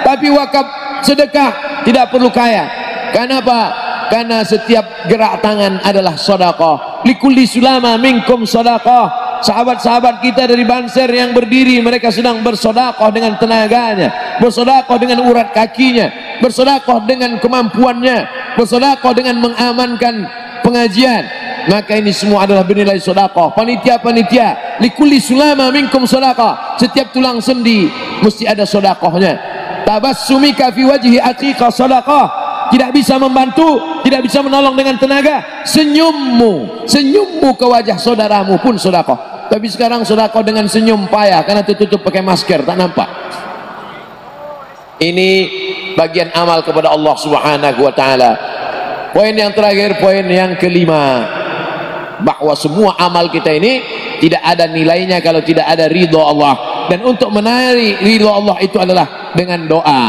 tapi wakaf sedekah tidak perlu kaya. Kenapa? Karena setiap gerak tangan adalah sedekah. Likulli sulama minkum sedekah. Sahabat-sahabat kita dari Banser yang berdiri, mereka sedang bersedekah dengan tenaganya, bersedekah dengan urat kakinya, bersedekah dengan kemampuannya, bersedekah dengan mengamankan pengajian. Maka ini semua adalah bernilai sedekah. Panitia-panitia, likulli sulama minkum sedekah. Setiap tulang sendi mesti ada sedekahnya. Tabassumika fi wajhi aqiqa sedekah. Tidak bisa membantu, tidak bisa menolong dengan tenaga, senyummu ke wajah saudaramu pun sedekah. Tapi sekarang sedekah dengan senyum payah karena tertutup pakai masker, tak nampak. Ini bagian amal kepada Allah Subhanahu wa taala. Poin yang terakhir, poin yang kelima, bahwa semua amal kita ini tidak ada nilainya kalau tidak ada ridha Allah. Dan untuk menarik ridha Allah itu adalah dengan doa.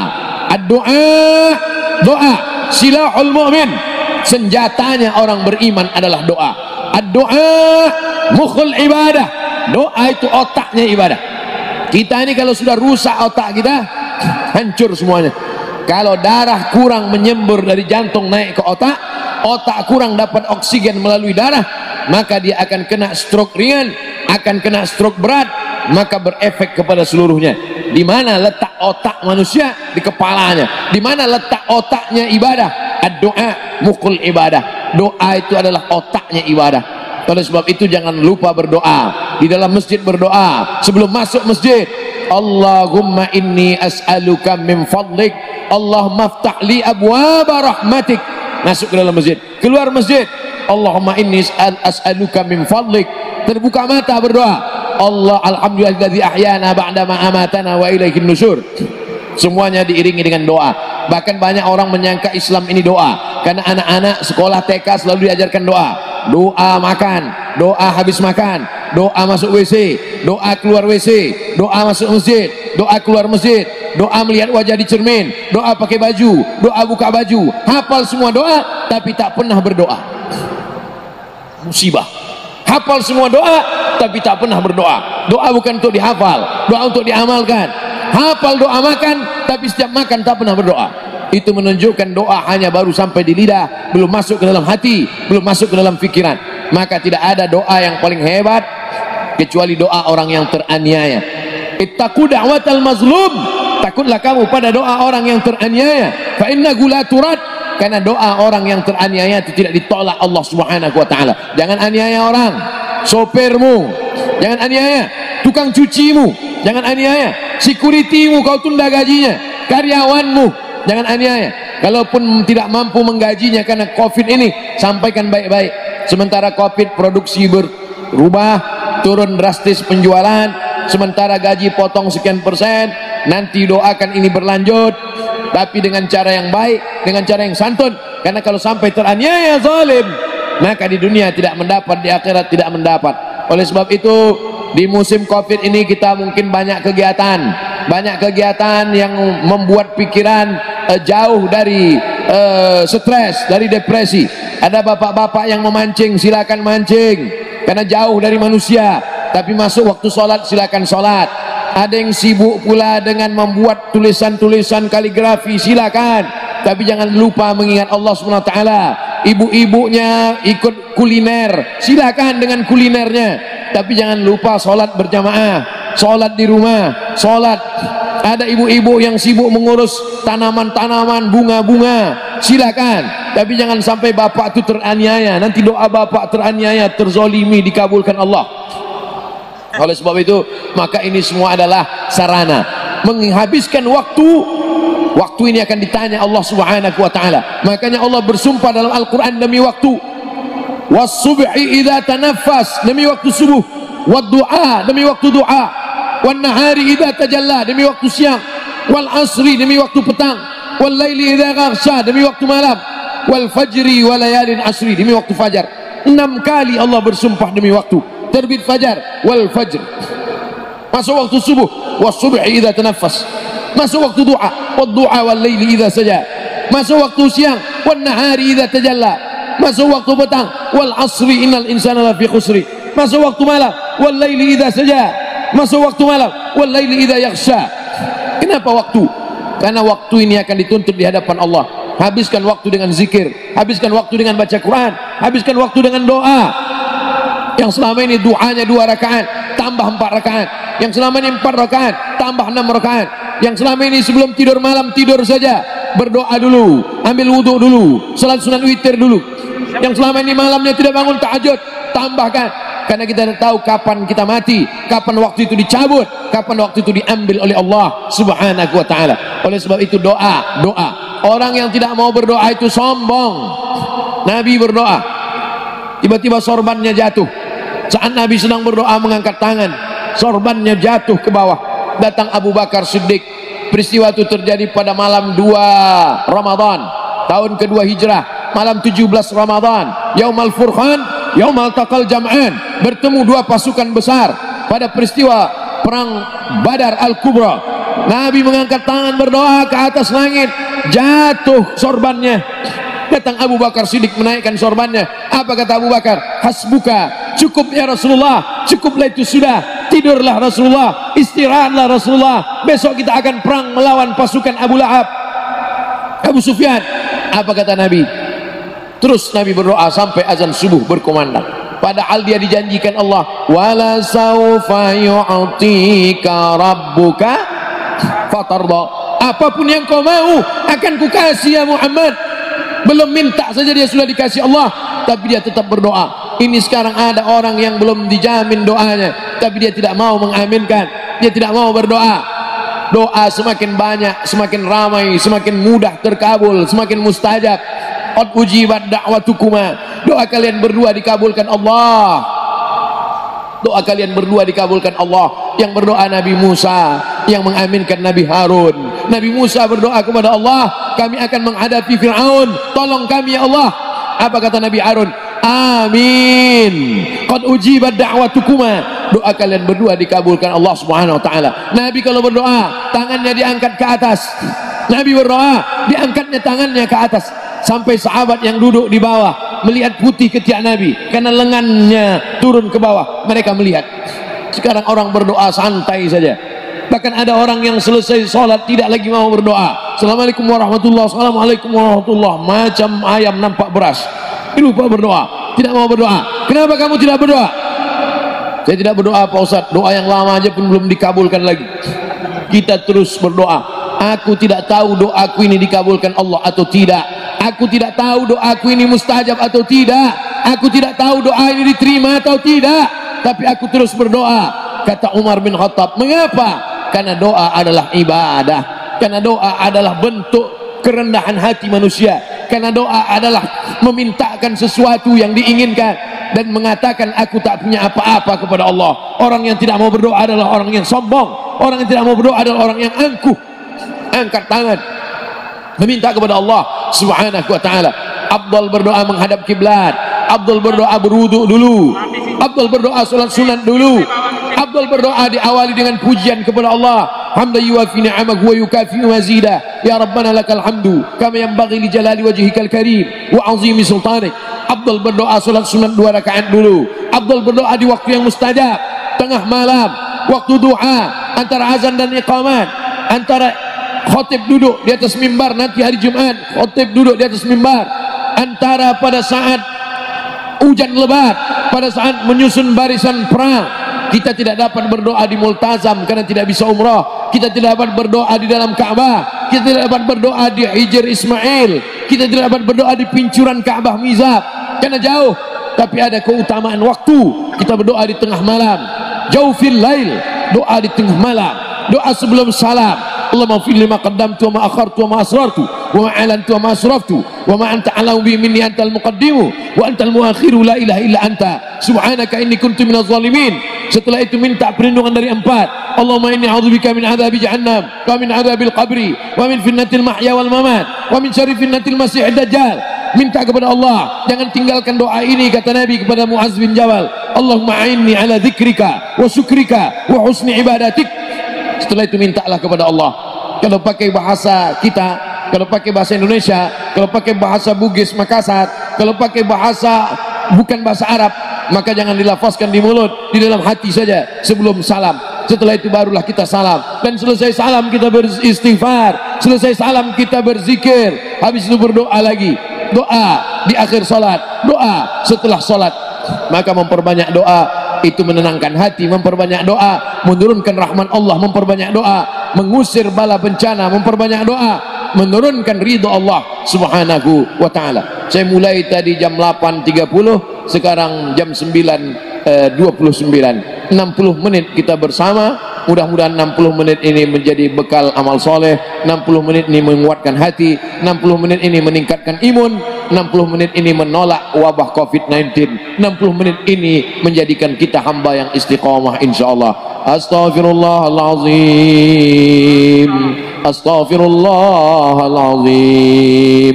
Doa silahul mu'min, senjatanya orang beriman adalah doa. Doa mukhul ibadah. Doa itu otaknya ibadah. Kita ini kalau sudah rusak otak kita, hancur semuanya. Kalau darah kurang menyembur dari jantung naik ke otak, otak kurang dapat oksigen melalui darah, maka dia akan kena stroke ringan, akan kena stroke berat, maka berefek kepada seluruhnya. Di mana letak otak manusia? Di kepalanya. Di mana letak otaknya ibadah? Doa mukul ibadah. Doa itu adalah otaknya ibadah. Oleh sebab itu jangan lupa berdoa. Di dalam masjid berdoa. Sebelum masuk masjid, Allahumma inni as'aluka min fadlik, Allahumma aftah li abwaba rahmatik. Masuk ke dalam masjid. Keluar masjid, Allahumma inni as'aluka min fadlik. Terbuka mata berdoa, Allah alhamdulillahilladzi ahyana ba'da ma amatana wa ilaihin nusyur. semuanya diiringi dengan doa. Bahkan banyak orang menyangka Islam ini doa, karena anak-anak sekolah TK selalu diajarkan doa. Doa makan, doa habis makan, doa masuk WC, doa keluar WC, doa masuk masjid, doa keluar masjid, doa melihat wajah di cermin, doa pakai baju, doa buka baju. Hafal semua doa tapi tak pernah berdoa. Musibah. Hafal semua doa tapi tak pernah berdoa. Doa bukan untuk dihafal, doa untuk diamalkan. Hafal doa makan tapi setiap makan tak pernah berdoa. Itu menunjukkan doa hanya baru sampai di lidah, belum masuk ke dalam hati, belum masuk ke dalam pikiran. Maka tidak ada doa yang paling hebat kecuali doa orang yang teraniaya. Ittaqu da'watal mazlum, takutlah kamu pada doa orang yang teraniaya. Fa innahu la turad, karena doa orang yang teraniaya itu tidak ditolak Allah Subhanahu wa taala. Jangan aniaya orang, sopirmu jangan aniaya, tukang cucimu jangan aniaya, securitymu kau tunda gajinya, karyawanmu jangan aniaya. Kalaupun tidak mampu menggajinya karena Covid ini, sampaikan baik-baik. Sementara Covid produksi berubah, turun drastis penjualan, sementara gaji potong sekian persen, nanti doakan ini berlanjut, tapi dengan cara yang baik, dengan cara yang santun. Karena kalau sampai teraniaya zalim, maka di dunia tidak mendapat, di akhirat tidak mendapat. Oleh sebab itu, di musim Covid ini kita mungkin banyak kegiatan yang membuat pikiran jauh dari stres, dari depresi. Ada bapak-bapak yang memancing, silakan mancing karena jauh dari manusia. Tapi masuk waktu sholat, silakan sholat. Ada yang sibuk pula dengan membuat tulisan-tulisan kaligrafi, silakan. Tapi jangan lupa mengingat Allah SWT. Ibu-ibunya ikut kuliner, silakan dengan kulinernya. Tapi jangan lupa sholat berjamaah, sholat di rumah, sholat. Ada ibu-ibu yang sibuk mengurus tanaman-tanaman, bunga-bunga, silakan. Tapi jangan sampai bapak itu teraniaya. Nanti doa bapak teraniaya, terzolimi, dikabulkan Allah. Oleh sebab itu, maka ini semua adalah sarana menghabiskan waktu. Waktu ini akan ditanya Allah Subhanahu wa taala. Makanya Allah bersumpah dalam Al-Qur'an demi waktu. Was-subhi idza tanaffas, demi waktu subuh. Wad-du'a, demi waktu doa. Wan-nahari idza tajalla, demi waktu siang. Wal-asri, demi waktu petang. Wal-laili idza gharsha, demi waktu malam. Wal-fajri wa layalin asri, demi waktu fajar. 6 kali Allah bersumpah demi waktu. Terbit fajar, wal fajr, masuk waktu subuh. Was-subhi idza tanaffas, masuk waktu doa. Wad-du'a wal-laili idza saja, masuk waktu siang. Wan-nahari idza tajalla, masuk waktu petang. Wal-asri innal insana lafi khusri, masuk waktu malam. Wal-laili idza saja, masuk waktu malam. Wal-laili idza yaghsha. Kenapa waktu? Karena waktu ini akan dituntut di hadapan Allah. Habiskan waktu dengan zikir, habiskan waktu dengan baca Quran, habiskan waktu dengan doa. Yang selama ini doanya 2 rakaat tambah 4 rakaat, yang selama ini 4 rakaat tambah 6 rakaat, yang selama ini sebelum tidur malam tidur saja, berdoa dulu, ambil wudhu dulu, salat sunat witir dulu. Yang selama ini malamnya tidak bangun tahajud, tambahkan. Karena kita tidak tahu kapan kita mati, kapan waktu itu dicabut, kapan waktu itu diambil oleh Allah Subhanahu wa taala. Oleh sebab itu doa. Orang yang tidak mau berdoa itu sombong. Nabi berdoa, tiba-tiba sorbannya jatuh. Saat Nabi sedang berdoa mengangkat tangan, sorbannya jatuh ke bawah. Datang Abu Bakar Siddiq. Peristiwa itu terjadi pada malam 2 Ramadan tahun kedua Hijrah, malam 17 Ramadan, Yaumal Furqan, Yaumal Taqal Jam'an, bertemu 2 pasukan besar pada peristiwa perang Badar Al-Kubra. Nabi mengangkat tangan berdoa ke atas langit, jatuh sorbannya. Datang Abu Bakar Siddiq menaikkan sorbannya. Apa kata Abu Bakar? Hasbuka, cukup ya Rasulullah, cukuplah itu sudah. Tidurlah Rasulullah, istirahatlah Rasulullah. Besok kita akan perang melawan pasukan Abu Lahab, Abu Sufyan. Apa kata Nabi? Terus Nabi berdoa sampai azan subuh berkumandang. Padahal dia dijanjikan Allah, wala saufa yu'tika rabbuka fatarda. Apapun yang kau mau akan kukasih ya Muhammad. Belum minta saja dia sudah dikasih Allah, tapi dia tetap berdoa. Ini sekarang ada orang yang belum dijamin doanya, tapi dia tidak mau mengaminkan, dia tidak mau berdoa. Doa semakin banyak, semakin ramai, semakin mudah terkabul, semakin mustajab. Qad ujibat da'watukuma. Doa kalian berdua dikabulkan Allah. Doa kalian berdua dikabulkan Allah. Yang berdoa Nabi Musa, yang mengaminkan Nabi Harun. Nabi Musa berdoa kepada Allah, kami akan menghadapi Fir'aun, tolong kami ya Allah. Apa kata Nabi Harun? Amin, qad ujibat da'watukuma, doa kalian berdua dikabulkan Allah Subhanahu wa taala. Nabi kalau berdoa tangannya diangkat ke atas, Nabi berdoa diangkatnya tangannya ke atas, sampai sahabat yang duduk di bawah melihat putih ketiak Nabi karena lengannya turun ke bawah, mereka melihat. Sekarang orang berdoa santai saja, bahkan ada orang yang selesai sholat tidak lagi mau berdoa, Assalamualaikum warahmatullah, Assalamualaikum warahmatullah, macam ayam nampak beras, lupa berdoa, tidak mau berdoa. Kenapa kamu tidak berdoa? Saya tidak berdoa Pak Ustaz, doa yang lama aja pun belum dikabulkan lagi. Kita terus berdoa. Aku tidak tahu doaku ini dikabulkan Allah atau tidak, aku tidak tahu doaku ini mustajab atau tidak, aku tidak tahu doa ini diterima atau tidak, tapi aku terus berdoa. Kata Umar bin Khattab, mengapa? Karena doa adalah ibadah, karena doa adalah bentuk kerendahan hati manusia, karena doa adalah memintakan sesuatu yang diinginkan dan mengatakan aku tak punya apa-apa kepada Allah. Orang yang tidak mau berdoa adalah orang yang sombong, orang yang tidak mau berdoa adalah orang yang angkuh. Angkat tangan meminta kepada Allah Subhanahu wa taala. Afdal berdoa menghadap kiblat, afdal berdoa berwudu dulu, afdal berdoa salat sunat dulu, afdal berdoa diawali dengan pujian kepada Allah, hamdan yuwafi ni'amahu wa yukafi mazida, ya rabbana lakal hamdu kama yanbaghi li jalali wajhikal karim wa 'azimi sultanik. Afdal berdoa salat sunat 2 rakaat dulu, afdal berdoa di waktu yang mustajab, tengah malam, waktu duha, antara azan dan iqamat, antara khotib duduk di atas mimbar nanti hari Jumat, khotib duduk di atas mimbar, antara pada saat hujan lebat, pada saat menyusun barisan perang. Kita tidak dapat berdoa di Multazam karena tidak bisa umrah, kita tidak dapat berdoa di dalam Ka'bah, kita tidak dapat berdoa di Hijr Ismail, kita tidak dapat berdoa di pincuran Ka'bah Mizab karena jauh. Tapi ada keutamaan waktu, kita berdoa di tengah malam, jaufil lail, doa di tengah malam, doa sebelum salam. Allahumma fir lima qaddamtu wa ma akhartu wa ma asrartu wa ma a'lantu wa ma asraftu wa ma anta a'lamu bi minni antal muqaddimu wa antal muakhiru la ilaha illa anta subhanaka inni kuntu minaz zalimin. Setelah itu minta perlindungan dari 4. Allahumma inni a'udzubika min adzabi jahannam wa min adzabil qabri wa min fitnatil mahya wal mamat wa min syarri fitnatil masiihid dajjal. Minta kepada Allah, jangan tinggalkan doa ini. Kata Nabi kepada Muaz bin Jabal, Allahumma a'inni ala dzikrika wa syukrika wa husni ibadatik. Setelah itu mintalah kepada Allah. Kalau pakai bahasa kita, kalau pakai bahasa Indonesia, kalau pakai bahasa Bugis Makassar, kalau pakai bahasa bukan bahasa Arab, maka jangan dilafazkan di mulut, di dalam hati saja sebelum salam. Setelah itu barulah kita salam, dan selesai salam kita beristighfar, selesai salam kita berzikir, habis itu berdoa lagi. Doa di akhir salat, doa setelah salat. Maka memperbanyak doa itu menenangkan hati, memperbanyak doa menurunkan rahmat Allah, memperbanyak doa mengusir bala bencana, memperbanyak doa menurunkan ridha Allah Subhanahu wa taala. Saya mulai tadi jam 8.30, sekarang jam 9.29, 60 menit kita bersama. Mudah-mudahan 60 menit ini menjadi bekal amal soleh, 60 menit ini menguatkan hati, 60 menit ini meningkatkan imun, 60 menit ini menolak wabah COVID-19, 60 menit ini menjadikan kita hamba yang istiqamah insyaallah. Astaghfirullahalazim, astaghfirullahalazim,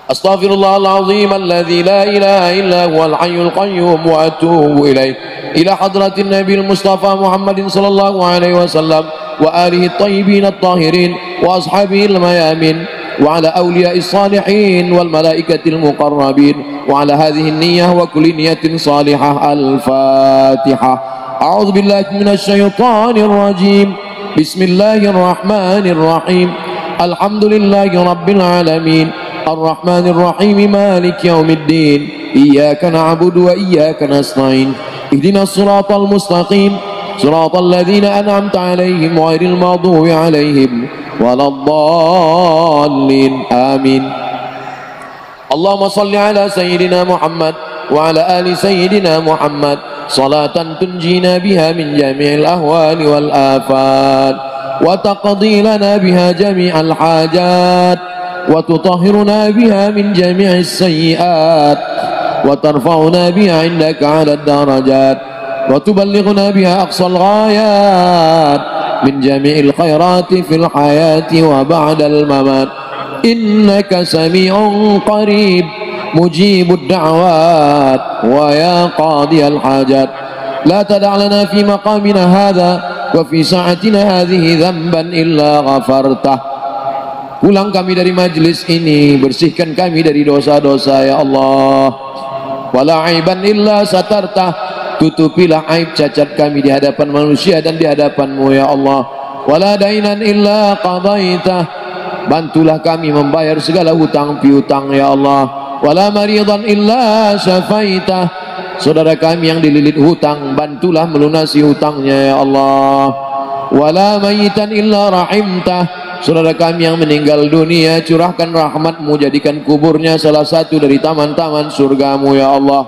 astaghfirullahalazim alladzi la ilaha illa huwal hayyul qayyum wa atubu ilaih. إلى حضرة النبي المصطفى محمد صلى الله عليه وسلم وآله الطيبين الطاهرين وأصحابه الميامين وعلى أولياء الصالحين والملائكة المقربين وعلى هذه النية وكل نية صالحة. الفاتحة. أعوذ بالله من الشيطان الرجيم. بسم الله الرحمن الرحيم. الحمد لله رب العالمين الرحمن الرحيم مالك يوم الدين إياك نعبد وإياك نستعين اهدنا الصراط المستقيم صراط الذين أنعمت عليهم غير المغضوب عليهم ولا الضالين آمين. اللهم صل على سيدنا محمد وعلى آل سيدنا محمد صلاة تنجينا بها من جميع الأهوال والآفات وتقضي لنا بها جميع الحاجات وتطهرنا بها من جميع السيئات وترفعنا بها عندك على الدرجات وتبلغنا بها أقصى الغايات min jami'il khairati fil hayati wa ba'dal mamat. Innaka sami'un qarib mujibud da'wat wa ya qadiyal hajat. La tada' lana fi maqamina hadha wa fi sa'atina hadhihi dhanban illa ghafartah. Pulang kami dari majlis ini, bersihkan kami dari dosa-dosa ya Allah. Wala aiban illa satartah, tutupilah aib cacat kami di hadapan manusia dan di hadapan-Mu ya Allah. Wala dainan illa qadaitah, bantulah kami membayar segala hutang piutang ya Allah. Wala maridan illa syafaitah, saudara kami yang dililit hutang, bantulah melunasi hutangnya ya Allah. Wala mayitan illa rahimtah, saudara kami yang meninggal dunia, curahkan rahmat-Mu, jadikan kuburnya salah satu dari taman-taman surga-Mu ya Allah.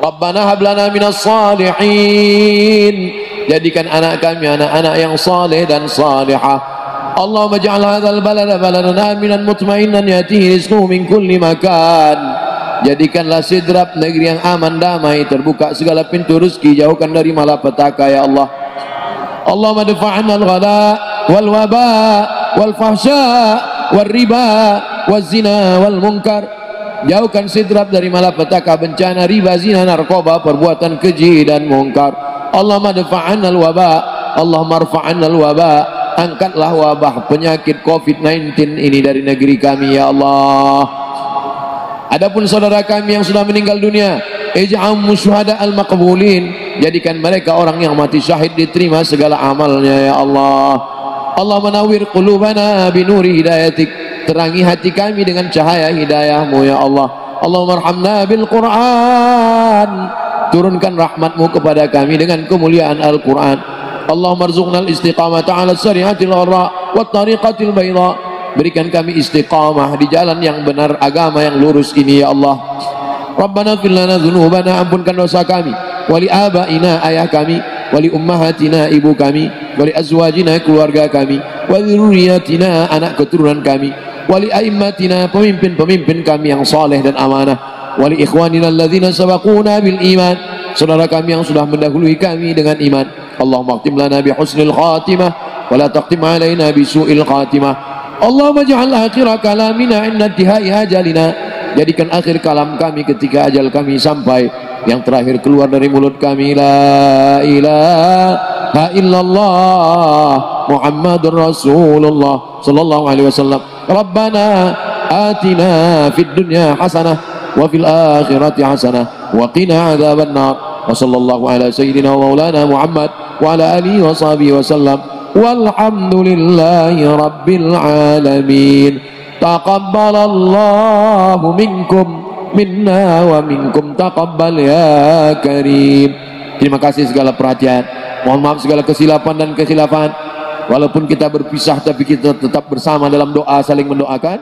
Rabbana hablana minas salihin, jadikan anak kami anak-anak yang saleh dan salihah. Allahumma ja'al hadzal balada baladan aminan mutmainnan yatihi rizquhu min kulli makan. Jadikanlah Sidrap negeri yang aman damai, terbuka segala pintu rezeki, jauhkan dari malapetaka ya Allah. Allahumma dafa'na al-ghala wal waba wal fahsya wal riba wal zina wal munkar. Jauhkan Sidrap dari malapetaka, bencana, riba, zina, narkoba, perbuatan keji dan mungkar. Allahumma dafa'na al-waba, Allahumma rfa'na al-waba, angkatlah wabah penyakit COVID-19 ini dari negeri kami ya Allah. Adapun saudara kami yang sudah meninggal dunia, ij'alhum syuhada al-maqbulin, jadikan mereka orang yang mati syahid, diterima segala amalnya ya Allah. Allahumma nawwir qulubana binuri hidayatik, terangi hati kami dengan cahaya hidayah-Mu ya Allah. Allahumma arhamna bil Qur'an, turunkan rahmat-Mu kepada kami dengan kemuliaan Al-Qur'an. Allahumma rzuqna al-istiqamata 'ala syariatil gharra wat tariqatil bayda, berikan kami istiqamah di jalan yang benar, agama yang lurus ini ya Allah. Rabbana fir lana dzunubana, ampunkan dosa kami, wali abaina, ayah kami, wali ummahatina, ibu kami, wali azwajina, keluarga kami, wali dzurriyyatina, anak keturunan kami, wali aimmatina, pemimpin-pemimpin kami yang saleh dan amanah, wali ikhwanina alladzina sabaquna bil iman, saudara kami yang sudah mendahului kami dengan iman. Allahumma khtim lana bi husnil khatimah wa la taqtim alaina bi su'il khatimah. Allahumma ja'al akhira kalamina inna intihai ajalina, jadikan akhir kalam kami ketika ajal kami sampai, yang terakhir keluar dari mulut kami la ilaha illallah Muhammadur Rasulullah sallallahu alaihi wasallam. Rabbana atina fid dunya hasanah wa fil akhirati hasanah wa qina adzabannar. Wa sallallahu ala sayyidina wa maulana Muhammad wa ala alihi wa sahbihi wa sallam. Walhamdulillahi rabbil alamin. Taqabbalallahu minkum minna wa minkum taqabbal ya karim. Terima kasih segala perhatian, mohon maaf segala kesilapan dan kekhilafan. Walaupun kita berpisah tapi kita tetap bersama dalam doa, saling mendoakan.